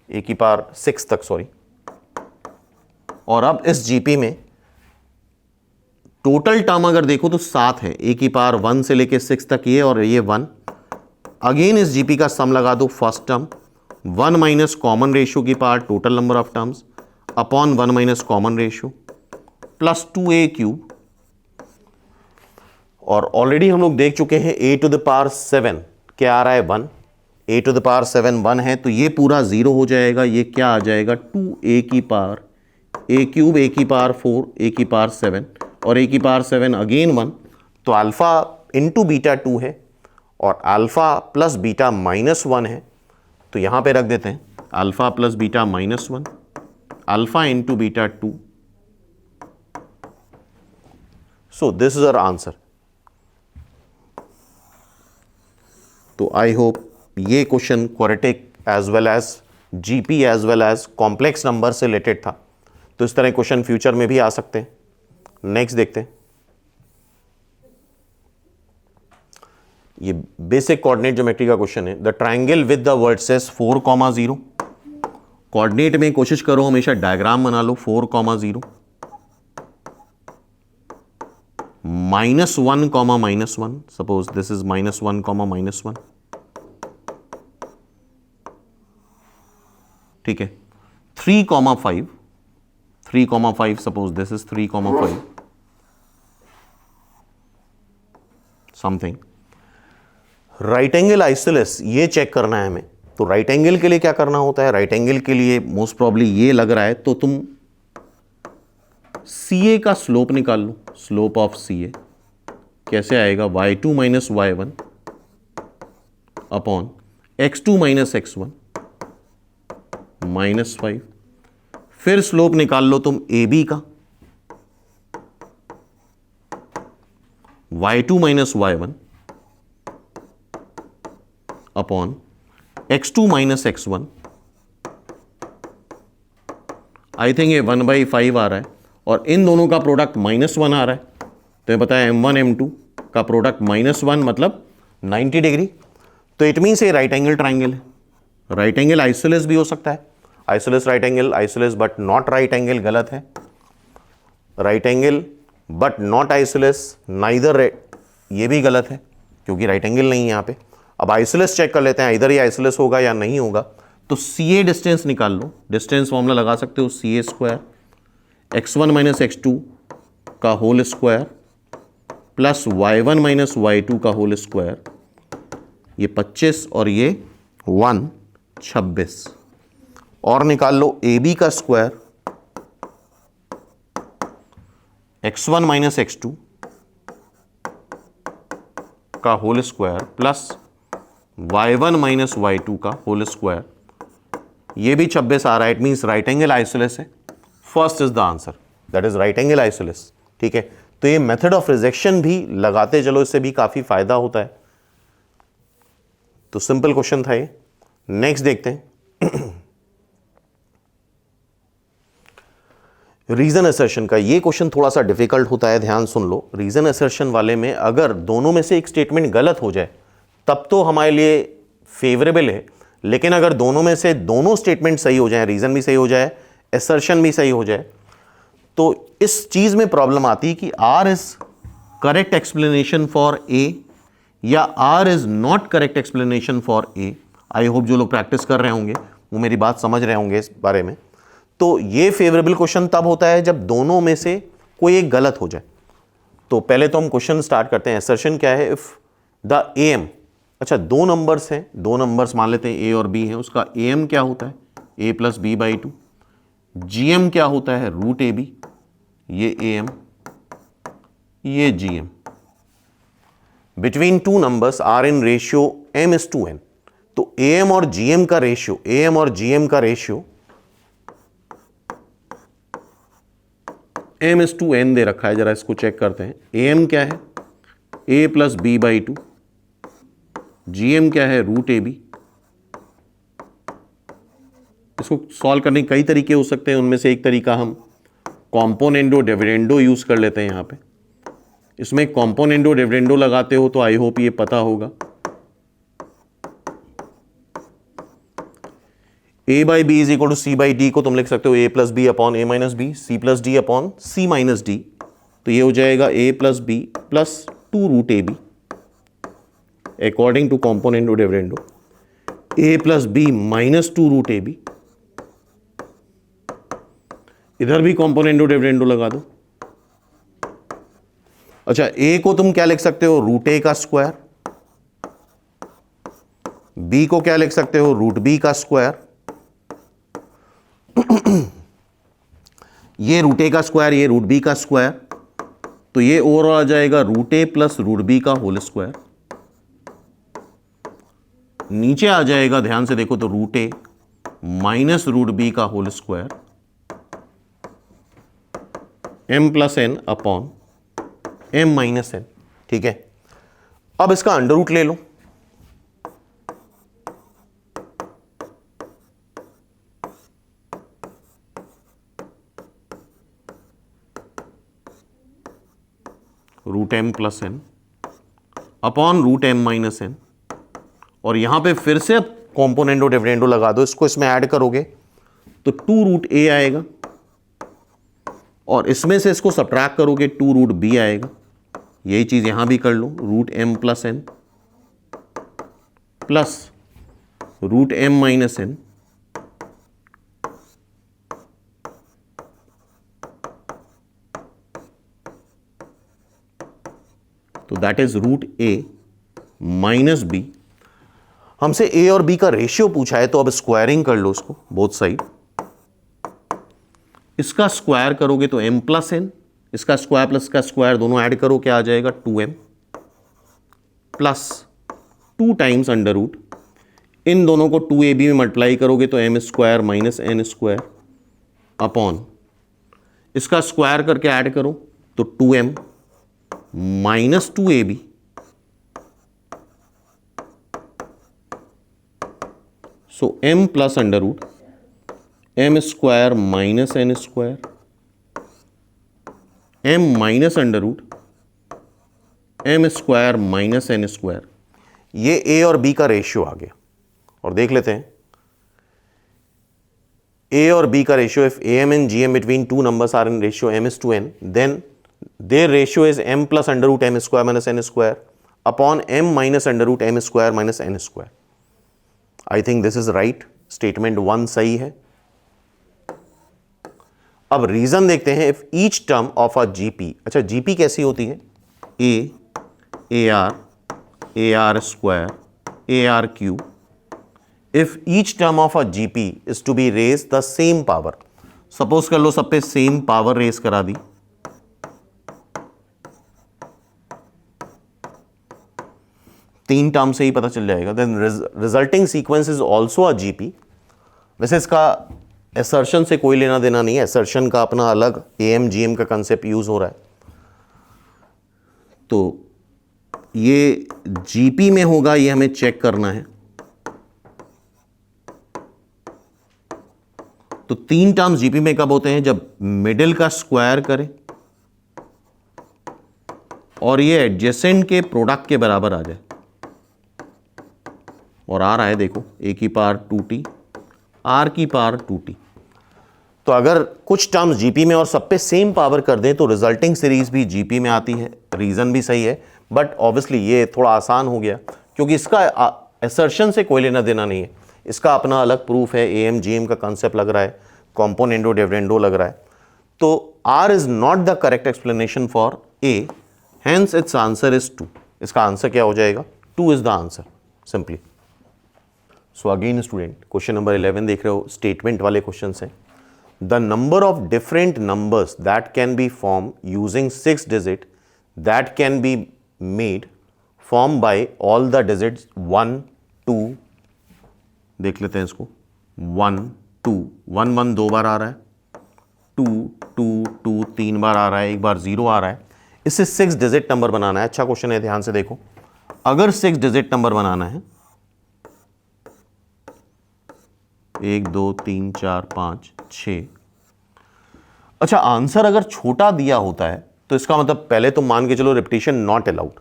ए की पावर 6 तक, सॉरी, और अब इस जीपी में टोटल टर्म अगर देखो तो 7 है, ए की पावर 1 से लेके 6 तक ये और ये 1। अगेन इस जीपी का सम लगा दो, first term 1 minus common ratio की power total number of terms upon 1 minus common ratio plus 2a cube, और ऑलरेडी हम लोग देख चुके हैं a टू द पावर 7 क्या आ रहा है, 1, a टू द पावर 7 1 है, तो ये पूरा 0 हो जाएगा। ये क्या आ जाएगा, 2a की पावर a क्यूब a की पावर 4 a की पावर 7 और a की पावर 7 अगेन 1, तो अल्फा इंटू बीटा 2 है और अल्फा प्लस बीटा -1 है, तो यहां पे रख देते हैं alpha plus beta -1, alpha into beta 2, so this is our answer. तो आई होप ये question quadratic as well as GP as well as complex number से रिलेटेड था, तो इस तरह क्वेश्चन फ्यूचर में भी आ सकते हैं। नेक्स्ट देखते हैं, ये बेसिक कोऑर्डिनेट ज्योमेट्री का क्वेश्चन है। The triangle with the vertices 4,0, coordinate में कोशिश करो हमेशा डायग्राम बना लो, 4,0, -1, -1, सपोज दिस इज -1, -1, ठीक है। 3,5, 3,5, suppose this is 3,5 something. Right angle isosceles ये चेक करना है हमें, तो राइट एंगल के लिए क्या करना होता है, राइट एंगल के लिए मोस्ट प्रॉब्ली ये लग रहा है, तो तुम CA का स्लोप निकाल लो, स्लोप ऑफ CA कैसे आएगा, y2 minus y1 upon x2 minus x1 -5, फिर स्लोप निकाल लो तुम AB का, y2 minus y1 upon x2 minus x1 I think ये 1/5 आ रहा है, और इन दोनों का प्रोडक्ट -1 आ रहा है, तो ये बताया M1 M2 का प्रोडक्ट -1 मतलब 90 डिग्री। तो इट मीन्स ये राइट एंगल ट्राइंगल है। राइट एंगल आइसोलेस भी हो सकता है, isosceles right angle, isosceles but not right angle गलत है, right angle but not isosceles neither, ये भी गलत है क्योंकि राइट एंगल नहीं है यहाँ पे। अब आइसोलेस चेक कर लेते हैं, इधर ये आइसोलेस होगा या नहीं होगा। तो CA डिस्टेंस निकाल लो, डिस्टेंस फॉर्मूला लगा सकते हो, CA² x1 - x2 का whole square plus y1 - y2 का होल स्क्वायर, ये 25 और ये 1 26, और निकाल लो AB का स्क्वायर x1 - x2 का whole square plus y1 - y2 का होल स्क्वायर, ये भी 26 आ रहा है। It means right angle isosceles है। First is the answer, that is right angle isosceles. ठीक है, तो ये मेथड ऑफ रिजेक्शन भी लगाते चलो, इससे भी काफी फायदा होता है। तो सिंपल क्वेश्चन था ये। नेक्स्ट देखते हैं रीजन असर्शन का। ये क्वेश्चन थोड़ा सा डिफिकल्ट होता है, ध्यान सुन लो। रीजन असर्शन वाले में अगर दोनों में से एक स्टेटमेंट गलत हो जाए तब तो हमारे लिए फेवरेबल है, लेकिन अगर दोनों में से दोनों स्टेटमेंट सही हो जाए, रीजन भी सही हो जाए, असर्शन भी सही हो जाए, तो इस चीज में प्रॉब्लम आती है कि R is correct explanation for A या R is not correct explanation for A. I hope जो लोग प्रैक्टिस कर रहे होंगे वो मेरी बात समझ रहे होंगे इस बारे में। तो ये फेवरेबल क्वेश्चन तब होता है जब दोनों में से कोई एक गलत हो जाए। तो पहले तो हम क्वेश्चन स्टार्ट करते हैं। असर्शन क्या है? इफ द एम, अच्छा दो नंबर्स हैं, दो नंबर्स मान लेते हैं ए और बी हैं, उसका एम क्या होता है? a + b/2। gm क्या होता है? √ab, ये am, ये gm। Between two numbers are in ratio m/n। तो am और gm का रेशियो, am और gm का रेशियो m/n दे रखा है। जरा इसको चेक करते हैं। am क्या है? a + b/2। gm क्या है? √ab। इसको सॉल्व करने के कई तरीके हो सकते हैं, उनमें से एक तरीका हम कॉम्पोनेंडो डिविडेंडो यूज कर लेते हैं। यहां पे इसमें कॉम्पोनेंडो डिविडेंडो लगाते हो तो आई होप ये पता होगा। a/b = c/d को तुम लिख सकते हो a + b / a - b, c + d / c - d। तो ये हो जाएगा a + b + 2√ab according to componendo dividendo. a + b - 2√ab, इधर भी कॉम्पोनेंडो डिविडेंडो लगा दो। अच्छा, a को तुम क्या लिख सकते हो? √a का स्क्वायर। b को क्या लिख सकते हो? √b का स्क्वायर। ये √a का स्क्वायर, ये √b का स्क्वायर, तो ये ओवरऑल आ जाएगा √a + √b का होल स्क्वायर। नीचे आ जाएगा, ध्यान से देखो तो √a - √b का whole square m + n / m - n। ठीक है, अब इसका अंडर रूट ले लो। √m + n / √m - n, और यहां पे फिर से अब कॉम्पोनेंडो डिविडेंडो लगा दो। इसको इसमें ऐड करोगे तो 2√a आएगा, और इसमें से इसको सब्ट्रैक्ट करोगे 2√b आएगा। यही चीज यहां भी कर लो, √m + n plus √m - n तो दैट इज √a - b। हमसे a और b का रेशियो पूछा है, तो अब स्क्वायरिंग कर लो उसको बोथ साइड। इसका स्क्वायर करोगे तो m + n, इसका स्क्वायर प्लस का स्क्वायर दोनों ऐड करो, क्या आ जाएगा? 2m plus 2 times under root. इन दोनों को 2ab में मल्टीप्लाई करोगे तो m² - n² अपॉन, इसका स्क्वायर करके ऐड करो तो 2m - 2ab so m + under root m square minus n square, m minus under root m square minus n square. ये ए और बी का रेशियो आ गया। और देख लेते हैं ए और बी का ratio, if A M and G M between two numbers are in ratio m is to n, then their ratio is m plus under root m square minus n square upon m minus under root m square minus n square. I think this is right, statement 1 सही है। अब reason देखते हैं। If each term of a GP, अच्छा GP कैसी होती है, a are square a r cube, if each term of a GP is to be raised the same power, suppose कर लो सब पे सेम पावर रेज करा दी, तीन टर्म से ही पता चल जाएगा, then resulting sequence is also a GP. वैसे इसका एसर्शन से कोई लेना देना नहीं है, एसर्शन का अपना अलग एएम जीएम का कंसेप्ट यूज हो रहा है। तो ये जीपी में होगा, ये हमें चेक करना है। तो तीन टर्म्स जीपी में कब होते हैं, जब मिडिल का स्क्वायर करें और ये एडजेसेंट के प्रोडक्ट के बराबर आ जाए। और आ रहा है देखो, ए की पावर 2t आर की पावर 2t। तो अगर कुछ टर्म्स जीपी में और सब पे सेम पावर कर दें तो रिजल्टिंग सीरीज भी जीपी में आती है। रीजन भी सही है, बट ऑब्वियसली ये थोड़ा आसान हो गया क्योंकि इसका असर्शन से कोई लेना देना नहीं है, इसका अपना अलग प्रूफ है, एएम जीएम का कंसेप्ट लग रहा है, कॉम्पोनेंडो डिविडेंडो लग रहा है। तो R is not the correct explanation for A, hence its answer is 2। इसका आंसर क्या हो जाएगा, 2 is the answer simply. So again student, question number 11 देख रहे हो, स्टेटमेंट वाले क्वेश्चन हैं। The number of different numbers that can be form using 6 digit that can be made form by all the digits 1 2, देख लेते हैं इसको, 1 2 1 1 दो बार आ रहा है, 2 2 2 3 बार आ रहा है, एक बार 0 आ रहा है। इससे 6 डिजिट नंबर बनाना है। अच्छा क्वेश्चन है, ध्यान से देखो। अगर 6 डिजिट नंबर बनाना है, 1 2 3 4 5 6, अच्छा आंसर अगर छोटा दिया होता है तो इसका मतलब पहले तो मान के चलो रिपीटिशन नॉट अलाउड।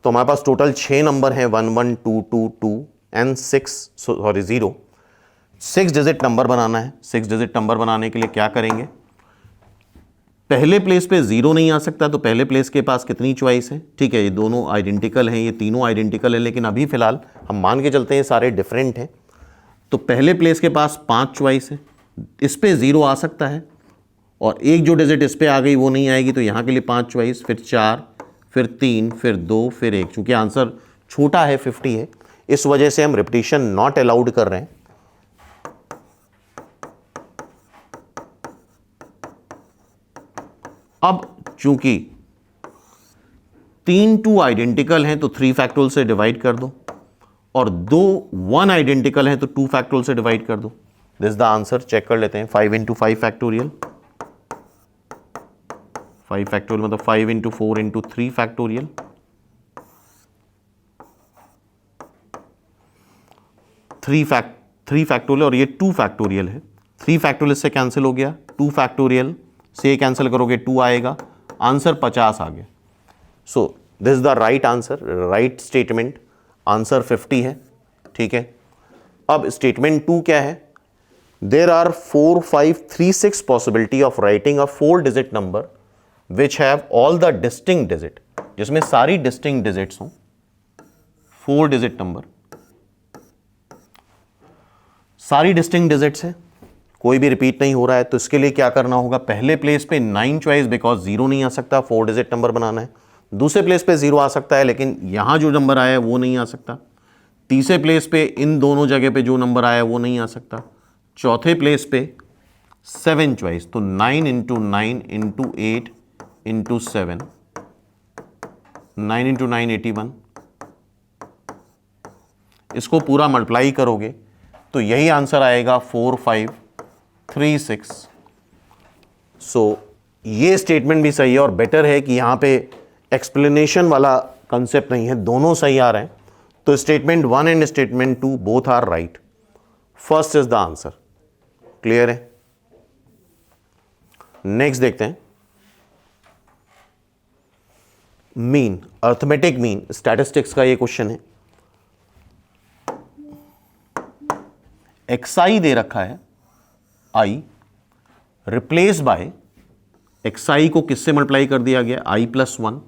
तो हमारे पास टोटल 6 नंबर हैं, 1 1 2 2 2 एंड 0। 6 डिजिट नंबर बनाना है। 6 डिजिट नंबर बनाने के लिए क्या करेंगे, पहले प्लेस पे 0 नहीं आ सकता, तो पहले प्लेस के पास कितनी चॉइस है, ठीक है ये दोनों आइडेंटिकल हैं, ये तीनों आइडेंटिकल है, लेकिन अभी फिलहाल हम मान के चलते हैं सारे डिफरेंट हैं। तो पहले प्लेस के पास 5 चॉइस है, इस पे 0 आ सकता है और एक जो डिजिट इस पे आ गई वो नहीं आएगी, तो यहाँ के लिए 5 चॉइस, फिर 4, फिर 3, फिर 2, फिर 1। चूंकि आंसर छोटा है, 50 है, इस वजह से हम रिपीटिशन नॉट अलाउड कर रहे हैं। अब चूंकि 3 2 आइडेंटिकल हैं तो 3 फैक्टोरियल से डिवाइड कर दो, और 2 1 आइडेंटिकल हैं तो 2 फैक्टोरियल से डिवाइड कर दो। This is the answer. Check कर लेते हैं। 5 इंटू 5 फैक्टोरियल, 5 फैक्टोरियल मतलब 5 इंटू 4 इंटू 3 फैक्टोरियल, 3 फैक्टोरियल, और ये 2 फैक्टोरियल है। 3 फैक्टोरियल से कैंसिल हो गया, 2 फैक्टोरियल से कैंसिल करोगे 2 आएगा, आंसर 50 आ गया। So this is the right answer, right statement, answer 50 है, ठीक है। अब स्टेटमेंट 2 क्या है, there are 4 5 3 6 possibility of writing a 4 digit number which have all the distinct digit, जिसमें सारी डिस्टिंक्ट डिजिट्स हों, 4 डिजिट नंबर, सारी डिस्टिंक्ट डिजिट्स है, कोई भी रिपीट नहीं हो रहा है। तो इसके लिए क्या करना होगा, पहले प्लेस पे 9 चॉइस, बिकॉज 0 नहीं आ सकता, 4 डिजिट नंबर बनाना है। दूसरे प्लेस पे 0 आ सकता है, लेकिन यहां जो नंबर आया है वो नहीं आ सकता। तीसरे प्लेस पे इन दोनों जगह पे जो नंबर आया है वो नहीं आ सकता। चौथे प्लेस पे 7 चॉइस, तो 9 इंटू 9 इंटू 8 इंटू 7, 9 इंटू 9 81, इसको पूरा मल्टीप्लाई करोगे तो यही आंसर आएगा 4 5 3 6। सो ये स्टेटमेंट भी सही है, और बेटर है कि यहां पे एक्सप्लेनेशन वाला कंसेप्ट नहीं है, दोनों सही आ रहे हैं। तो statement 1 and statement 2 both are right, first is the answer. Clear है? नेक्स्ट देखते हैं मीन, अर्थमेटिक मीन, स्टैटिस्टिक्स का ये क्वेश्चन है। xi दे रखा है i, रिप्लेस बाय xi को किससे मल्टीप्लाई कर दिया गया i plus 1,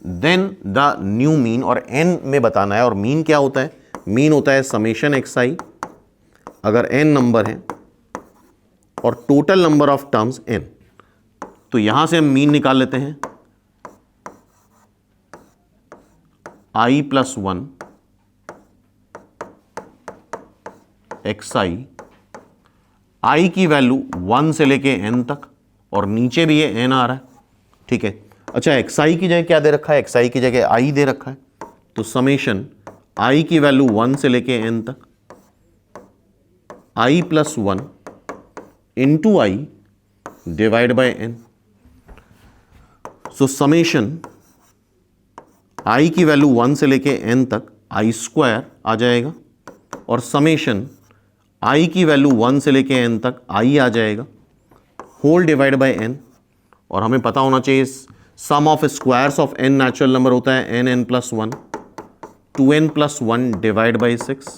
then the new mean, और n में बताना है। और मीन क्या होता है? मीन होता है समेशन xi अगर n नंबर है और total number of terms n। तो यहां से हम मीन निकाल लेते हैं i प्लस 1 xi, i की वैल्यू 1 से लेके n तक, और नीचे भी ये n आ रहा है, ठीक है। अच्छा, xi की जगह क्या दे रखा है? xi की जगह i दे रखा है, तो समेशन i की वैल्यू 1 से लेके n तक i plus 1 into i divide by n। So summation i की वैल्यू 1 से लेके n तक i स्क्वायर आ जाएगा, और समेशन i की वैल्यू 1 से लेके n तक i आ जाएगा, होल डिवाइड बाय n। और हमें पता होना चाहिए sum of squares of n natural number होता है n plus 1, 2n plus 1 divide by 6।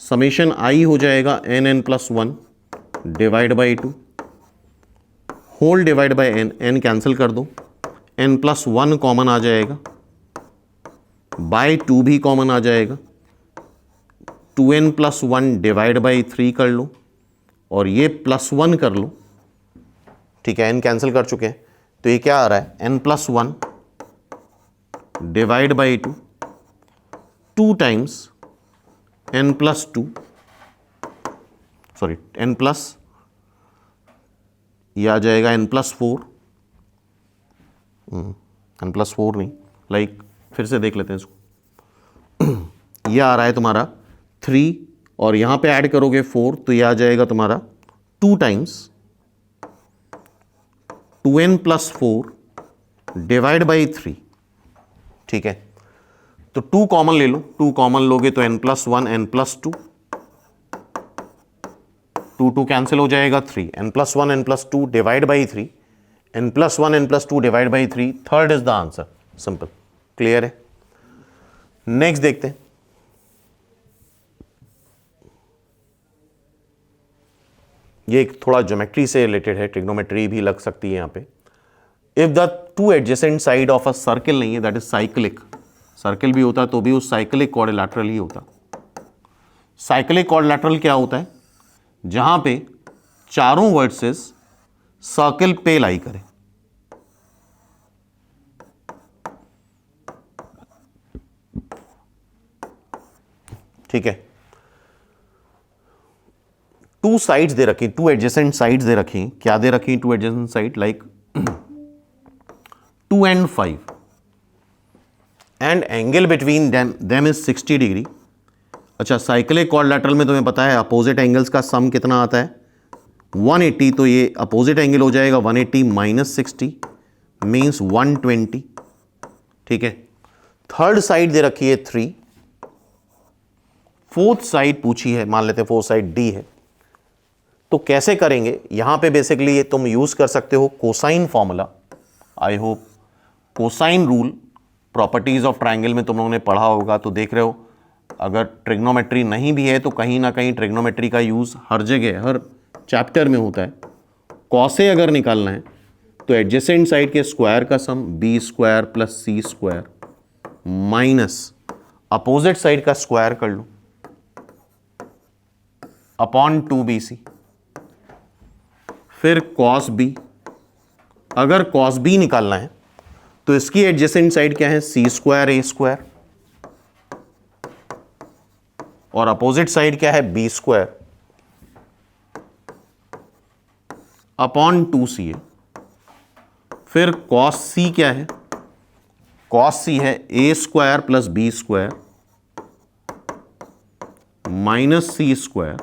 Summation i हो जाएगा n plus 1 divide by 2, whole divide by n cancel कर दो, n प्लस 1 कॉमन आ जाएगा, बाय 2 भी कॉमन आ जाएगा, 2n प्लस 1 डिवाइड बाई 3 कर लो, और ये प्लस 1 कर लो, ठीक है। n कैंसिल कर चुके हैं, तो ये क्या आ रहा है? n plus 1 divide by 2, 2 times n plus 2, sorry n plus, ये आ जाएगा n प्लस 4, n प्लस 4 नहीं, लाइक फिर से देख लेते हैं इसको। ये आ रहा है तुम्हारा 3, और यहां पे ऐड करोगे 4, तो ये आ जाएगा तुम्हारा 2 times 2n plus 4 divide by 3, ठीक है। तो 2 कॉमन ले लो, 2 कॉमन लोगे तो n plus 1 n plus 2, 2 cancel हो जाएगा, 3 n plus 1 n plus 2 divide by 3, n plus 1 n plus 2 divide by 3, third is the answer. Simple, clear है। नेक्स्ट देखते हैं, ये एक थोड़ा ज्योमेट्री से रिलेटेड है, ट्रिग्नोमेट्री भी लग सकती है यहां पे। If the two adjacent side of a circle नहीं है, दैट इज साइक्लिक, सर्किल भी होता तो भी वो साइक्लिक क्वाड्रिलैटरल ही होता। साइक्लिक क्वाड्रिलैटरल क्या होता है? जहां पे चारों वर्सेस सर्किल पे लाई करें, ठीक है। 2 साइड्स दे रखी, 2 एडजेसेंट साइड्स दे रखी, क्या दे रखी? 2 adjacent side like 2 and 5 and angle between them is 60 degree. अच्छा, साइक्लिक क्वाड्रिलैटरल में तुम्हें पता है अपोजिट एंगल्स का सम कितना आता है? 180, तो ये अपोजिट एंगल हो जाएगा 180 माइनस 60 मीन्स 120, ठीक है। थर्ड साइड दे रखी है 3, फोर्थ साइड पूछी है, मान लेते हैं फोर्थ साइड D है। तो कैसे करेंगे? यहां पे बेसिकली ये तुम यूज कर सकते हो cosine formula. I hope cosine rule, properties of triangle में तुम लोगों ने पढ़ा होगा, तो देख रहे हो अगर ट्रिग्नोमेट्री नहीं भी है तो कहीं ना कहीं ट्रिग्नोमेट्री का यूज हर जगह, हर चैप्टर में होता है। कॉसे अगर निकालना है तो एडजेसेंट साइड के स्क्वायर का sum B square plus C square minus opposite side का स्क्वायर कर लो अपॉन 2bc, फिर कॉस बी। अगर कॉस बी निकालना है तो इसकी एडजेसेंट साइड क्या है? सी स्क्वायर ए स्क्वायर, और अपोजिट साइड क्या है? B square upon 2ca। फिर कॉस सी क्या है? कॉस सी है A square plus B square minus C square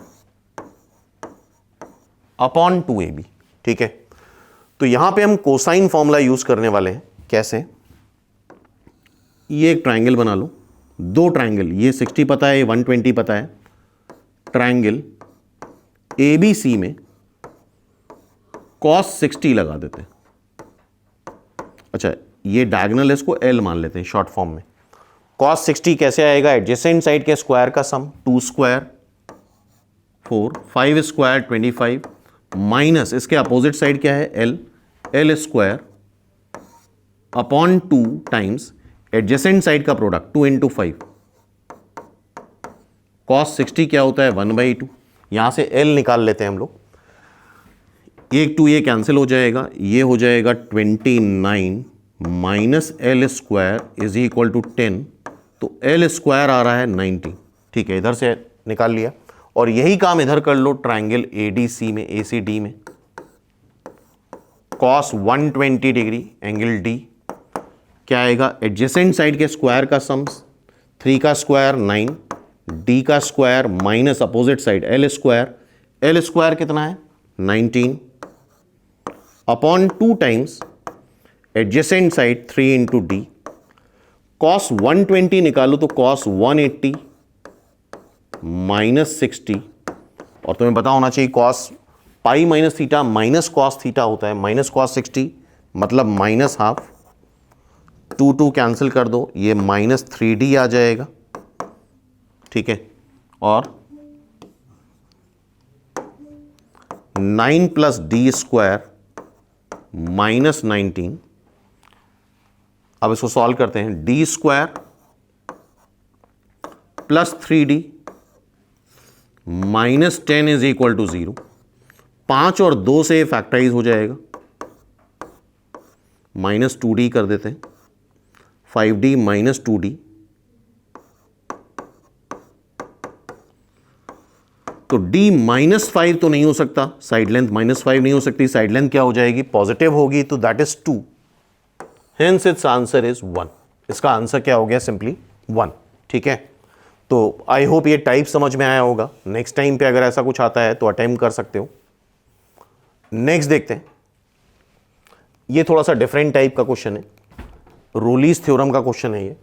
upon 2ab, ठीक है। तो यहां पे हम कोसाइन फॉर्मूला यूज करने वाले हैं। कैसे? ये एक ट्राइंगल बना लो, 2 ट्राइंगल, ये 60 पता है, ये 120 पता है। ट्राइंगल ABC में cos 60 लगा देते हैं। अच्छा, ये डायगोनल है, इसको L मान लेते हैं शॉर्ट फॉर्म में। cos 60 कैसे आएगा? एडजेसेंट साइड के स्क्वायर का सम, 2 स्क्वायर 4, 5 स्क्वायर 25 माइनस इसके अपोजिट साइड क्या है? L, L square upon 2 times adjacent side का प्रोडक्ट 2 इंटू 5। cos 60 क्या होता है? 1/2। यहां से L निकाल लेते हैं हम लोग। एक टू ये कैंसिल हो जाएगा, ये हो जाएगा 29 minus L square is equal to 10। तो L स्क्वायर आ रहा है 90। ठीक है, इधर से निकाल लिया। और यही काम इधर कर लो ट्राइंगल ADC में, ACD में। cos 120 डिग्री एंगल D क्या आएगा? एडजेसेंट साइड के स्क्वायर का सम्स, 3 का स्क्वायर 9, D का square minus opposite side L square. L square कितना है? 19 upon 2 times adjacent side 3 into D। cos 120 निकालो तो cos 180 माइनस 60। और तुम्हें पता होना चाहिए cos pi minus theta minus cos theta होता है, माइनस cos 60 मतलब माइनस हाफ। 2 कैंसिल कर दो, ये माइनस 3D आ जाएगा। ठीक है, और 9 प्लस D स्क्वायर माइनस 19। अब इसको सॉल्व करते हैं। D square plus 3D minus 10 is equal to 0। 5 और 2 से फैक्टराइज हो जाएगा, माइनस 2D कर देते हैं। 5D माइनस 2D, तो D माइनस 5 तो नहीं हो सकता, साइड लेंथ माइनस 5 नहीं हो सकती, साइड लेंथ क्या हो जाएगी? पॉजिटिव होगी, तो that is 2। Hence its answer is 1। इसका आंसर क्या हो गया? सिंपली 1। ठीक है, तो आई होप ये टाइप समझ में आया होगा। नेक्स्ट टाइम पे अगर ऐसा कुछ आता है तो अटेम्प्ट कर सकते हो। नेक्स्ट देखते हैं, ये थोड़ा सा डिफरेंट टाइप का क्वेश्चन है, रोलीज थ्योरम का क्वेश्चन है ये।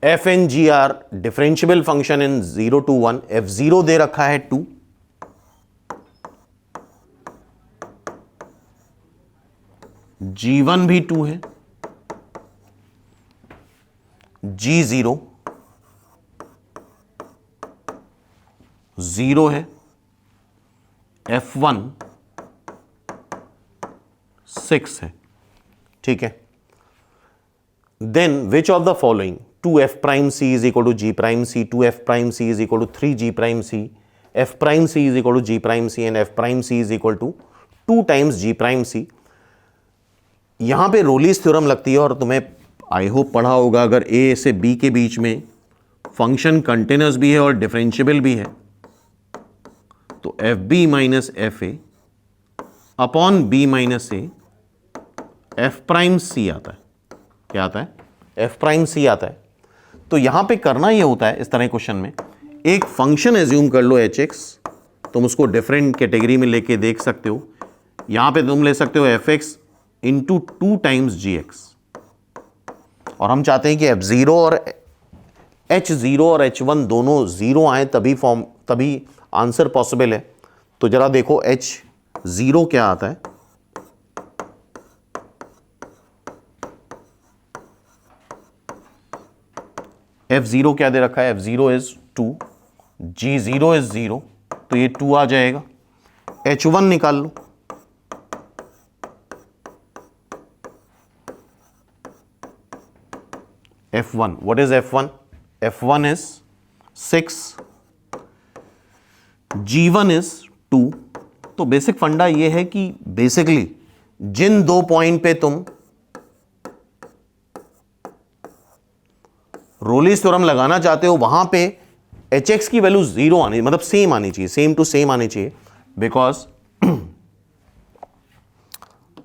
F and g are differentiable function in 0 to 1, f0 दे रखा है 2, g1 भी 2 है, g0 0 है, f1 6 है। ठीक है, then which of the following 2f prime c is equal to g prime c, 2f prime c is equal to 3g prime c, f prime c is equal to g prime c and f prime c is equal to 2 times g prime c। यहां पे रोलीज theorem लगती है और तुम्हें I hope पढ़ा होगा, अगर a से b के बीच में फंक्शन कंटिन्यूअस भी है और डिफरेंशियबल भी है तो f b minus f a upon b minus a f prime c आता है। क्या आता है? एफ प्राइम सी आता है। तो यहां पे करना ये होता है, इस तरह क्वेश्चन में एक फंक्शन एज्यूम कर लो एच एक्स, तुम उसको डिफरेंट कैटेगरी में लेके देख सकते हो। यहां पे तुम ले सकते हो एफ एक्स इंटू 2 टाइम्स जी एक्स, और हम चाहते हैं कि एफ जीरो और एच जीरो और एच वन दोनों जीरो आए तभी आंसर पॉसिबल है। तो जरा देखो एच जीरो क्या आता है। f0 क्या दे रखा है? f0 इज 2, g0 इज 0, तो ये 2 आ जाएगा। h1 निकाल लो, f1, what is f1? f1 is 6, g1 is 2। तो बेसिक फंडा ये है कि बेसिकली जिन दो पॉइंट पे तुम रोलीज थ्योरम लगाना चाहते हो वहां पे एच एक्स की वैल्यू 0 आनी, मतलब सेम आनी चाहिए, सेम टू सेम आनी चाहिए। बिकॉज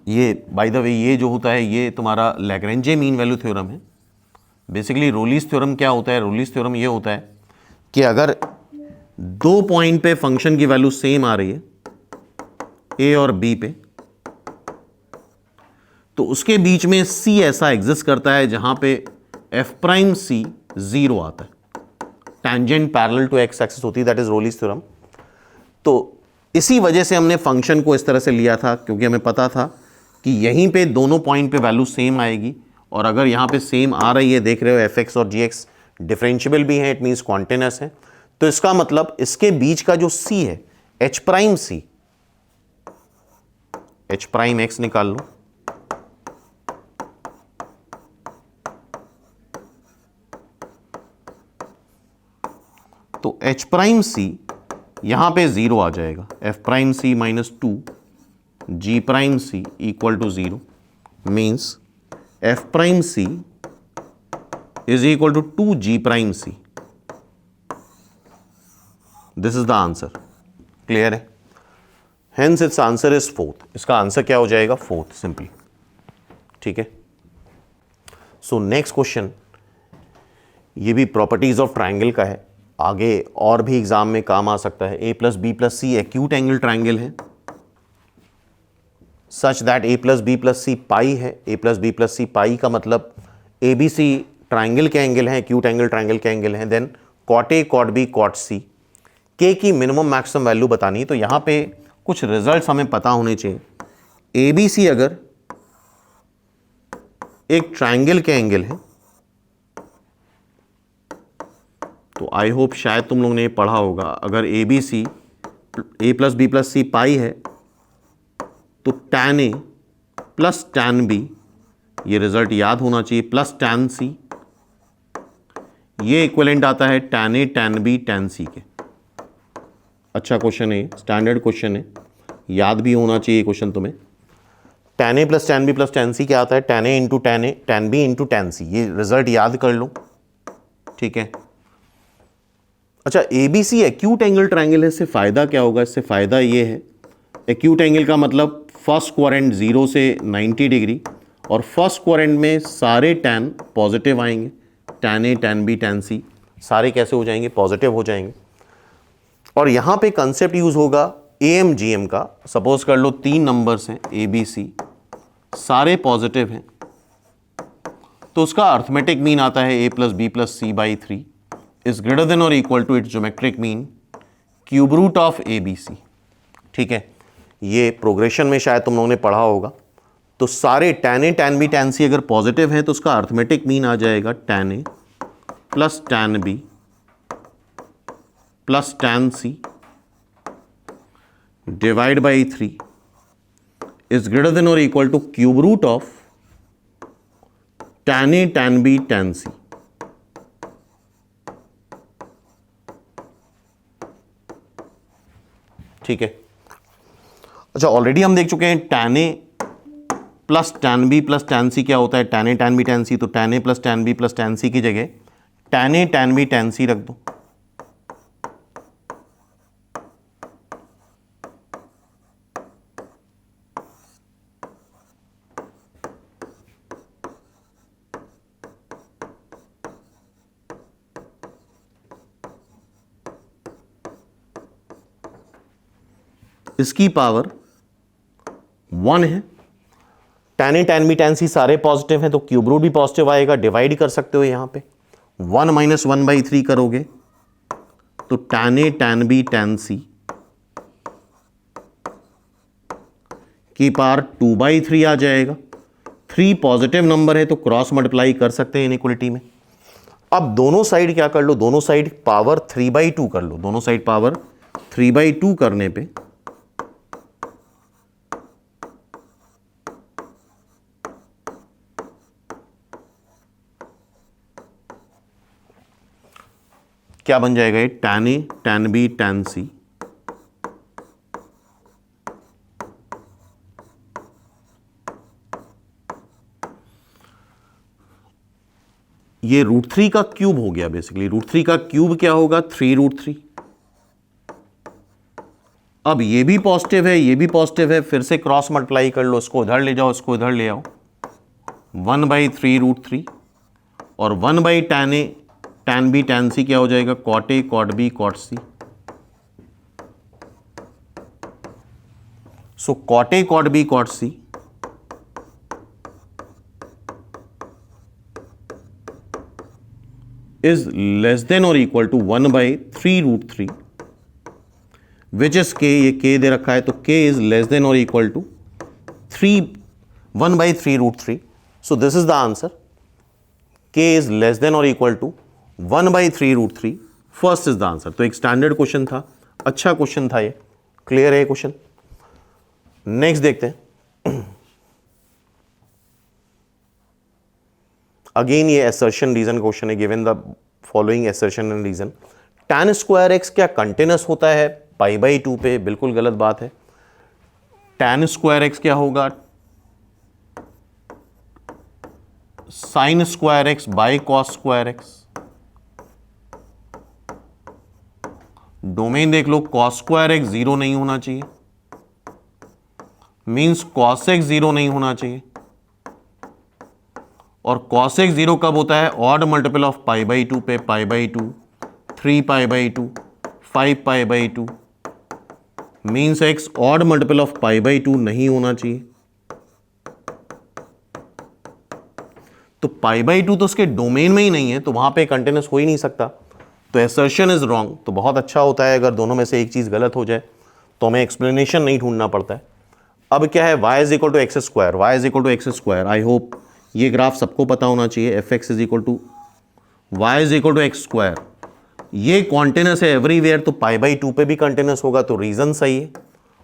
ये बाय द वे ये जो होता है ये तुम्हारा लैग्रेंजे मीन वैल्यू थ्योरम है। बेसिकली रोलीज थ्योरम क्या होता है? रोलीज थ्योरम ये होता है कि अगर दो पॉइंट पे फंक्शन की वैल्यू सेम आ रही है ए और बी पे, तो उसके बीच में सी ऐसा एग्जिस्ट करता है जहां पे एफ प्राइम सी 0 आता है, tangent parallel to x axis होती है, दैट इज रोलीज थ्योरम। तो इसी वजह से हमने फंक्शन को इस तरह से लिया था, क्योंकि हमें पता था कि यहीं पे दोनों पॉइंट पे वैल्यू सेम आएगी, और अगर यहाँ पे सेम आ रही है, देख रहे हो एफ एक्स और जी एक्स डिफरेंशिएबल भी है, इट मीन्स क्वांटिनस है, तो इसका मतलब इसके बीच का जो सी है h prime c, h prime x निकाल लो, तो एच प्राइम सी यहां पे जीरो आ जाएगा, F prime C minus two G prime C equal to zero, means F prime C is equal to 2g prime C. This is the answer. Clear है? Hence its answer is fourth. इसका answer क्या हो जाएगा? Fourth, simply. ठीक है। So next question, ये भी properties of triangle का है, आगे और भी एग्जाम में काम आ सकता है। A plus B plus C acute angle triangle है, such that A plus B plus C pi है। A plus B plus C pi का मतलब ए बी सी ट्राइंगल के एंगल हैं, एक्यूट एंगल ट्राइंगल के एंगल हैं। Then cot A cot B cot C, के की मिनिमम मैक्सिमम वैल्यू बतानी है। तो यहां पे कुछ रिजल्ट्स हमें पता होने चाहिए। ए बी सी अगर एक ट्राइंगल के एंगल है, तो आई होप शायद तुम लोगों ने पढ़ा होगा, अगर A B C A plus B plus C pi है तो tan A plus tan B, ये रिजल्ट याद होना चाहिए, प्लस tan सी, ये इक्विवेलेंट आता है tan A tan B tan सी के। अच्छा क्वेश्चन है, स्टैंडर्ड क्वेश्चन है, याद भी होना चाहिए क्वेश्चन तुम्हें। tan A plus tan B plus tan C क्या आता है? tan A into tan B into tan C. ये रिजल्ट याद कर लो। ठीक है। अच्छा, A B C acute angle triangle है, इससे फायदा क्या होगा? इससे फायदा ये है, एक्यूट एंगल का मतलब फर्स्ट क्वाड्रेंट 0 से 90 डिग्री, और फर्स्ट क्वाड्रेंट में सारे tan पॉजिटिव आएंगे, tan A tan B tan सी सारे कैसे हो जाएंगे? पॉजिटिव हो जाएंगे। और यहां पे कंसेप्ट यूज होगा एम जी एम का। सपोज कर लो 3 नंबर्स हैं ए बी सी, सारे पॉजिटिव हैं, तो उसका अर्थमेटिक मीन आता है A plus B plus C by 3 is greater than और equal to its geometric mean cube root of A B C. ठीक है, ये प्रोग्रेशन में शायद तुम लोगों ने पढ़ा होगा। तो सारे tan A tan B tan सी अगर पॉजिटिव है तो उसका अर्थमेटिक मीन आ जाएगा tan A plus tan B plus tan C divide by 3 is greater than और equal to cube root of tan A tan B tan C. ठीक है। अच्छा, ऑलरेडी हम देख चुके हैं tan A plus tan B plus tan C क्या होता है? tan A tan B tan C. तो tan A plus tan B plus tan C की जगह tan A tan B tan सी रख दो। इसकी पावर 1 है। tan A tan B tan सी सारे पॉजिटिव हैं, तो क्यूब रूट भी पॉजिटिव आएगा, डिवाइड कर सकते हो यहां पे। 1 माइनस 1/3 करोगे तो tan A tan B tan C की पावर 2/3 आ जाएगा। 3 पॉजिटिव नंबर है तो क्रॉस मल्टीप्लाई कर सकते हैं इनइक्वलिटी में। अब दोनों साइड क्या कर लो? दोनों साइड पावर 3/2 कर लो। दोनों साइड पावर 3/2 करने पे क्या बन जाएगा? ये tan A tan B tan C ये √3 का क्यूब हो गया। बेसिकली √3 का क्यूब क्या होगा? 3√3। अब ये भी पॉजिटिव है, ये भी पॉजिटिव है, फिर से क्रॉस मल्टीप्लाई कर लो। इसको इधर ले जाओ, इसको इधर ले आओ। 1/3√3 और 1 tan A tan B tan C क्या हो जाएगा? cot A cot B cot C. So cot A cot B cot C is less than or equal to 1/3√3 which is K, ये के दे रखा है तो के इज लेस देन और equal to 1/3√3. So this is the answer. K is less than और equal to 1/3√3. First is the answer. तो एक standard question था, अच्छा क्वेश्चन था ये. क्लियर है क्वेश्चन. नेक्स्ट देखते हैं. अगेन ये असर्शन रीजन क्वेश्चन है. Given the following assertion and reason. tan square x क्या कंटिन्यूस होता है π/2 पे? बिल्कुल गलत बात है. tan स्क्वायर एक्स क्या होगा? sin square x by cos square x. Domain देख लो, cos स्क्वायर एक्स जीरो नहीं होना चाहिए, मींस cos एक्स जीरो नहीं होना चाहिए. और cos एक्स जीरो कब होता है? ऑड मल्टीपल ऑफ π/2 पे. π/2, 3π/2, 5π/2, means X odd multiple of π/2 नहीं होना चाहिए. तो π/2 तो उसके डोमेन में ही नहीं है, तो वहां पे कंटिन्यूस हो ही नहीं सकता. तो एसर्शन इज रॉन्ग. तो बहुत अच्छा होता है अगर दोनों में से एक चीज गलत हो जाए तो हमें एक्सप्लेनेशन नहीं ढूंढना पड़ता है. अब क्या है? y is equal to x square. y is equal to x square. I hope ये ग्राफ सबको पता होना चाहिए. F x is equal to y is equal to x square. ये कॉन्टिन्यूस है एवरीवेयर, तो π/2 पे भी कॉन्टिन्यूस होगा, तो रीजन सही है.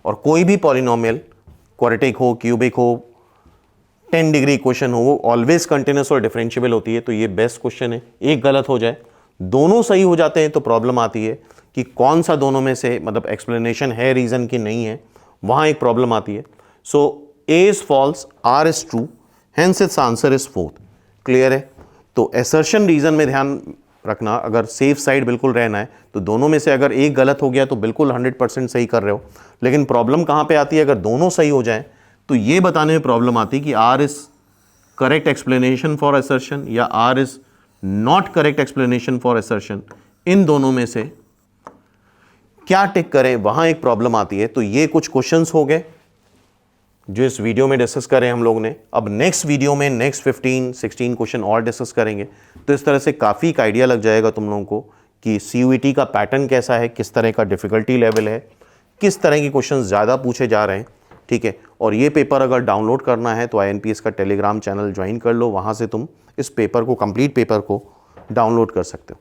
और कोई भी पॉलिनोमियल, क्वाड्रेटिक हो, क्यूबिक हो, 10 डिग्री इक्वेशन हो, वो ऑलवेज कंटिन्यूस और डिफरेंशिएबल होती है. तो ये बेस्ट क्वेश्चन है. एक गलत हो जाए, दोनों सही हो जाते हैं तो प्रॉब्लम आती है कि कौन सा दोनों में से मतलब एक्सप्लेनेशन है रीजन की नहीं है, वहां एक प्रॉब्लम आती है. So A is false, R is true, hence its answer is fourth. Clear है. तो एसर्शन रीजन में ध्यान रखना, अगर सेफ साइड बिल्कुल रहना है तो दोनों में से अगर एक गलत हो गया तो बिल्कुल 100% सही कर रहे हो. लेकिन प्रॉब्लम कहां पे आती है? अगर दोनों सही हो जाएं तो ये बताने में प्रॉब्लम आती है कि R is correct explanation for assertion या R is not correct explanation for assertion. इन दोनों में से क्या टिक करें, वहां एक प्रॉब्लम आती है. तो ये कुछ क्वेश्चंस हो गए जो इस वीडियो में डिस्कस करें हम लोग ने. अब नेक्स्ट वीडियो में नेक्स्ट 15-16 क्वेश्चन और डिस्कस करेंगे. तो इस तरह से काफ़ी एक आइडिया लग जाएगा तुम लोगों को कि CUET का पैटर्न कैसा है, किस तरह का डिफिकल्टी लेवल है, किस तरह के क्वेश्चन ज़्यादा पूछे जा रहे हैं. ठीक है. और ये पेपर अगर डाउनलोड करना है तो INPS का टेलीग्राम चैनल ज्वाइन कर लो. वहाँ से तुम इस पेपर को, कंप्लीट पेपर को डाउनलोड कर सकते हो.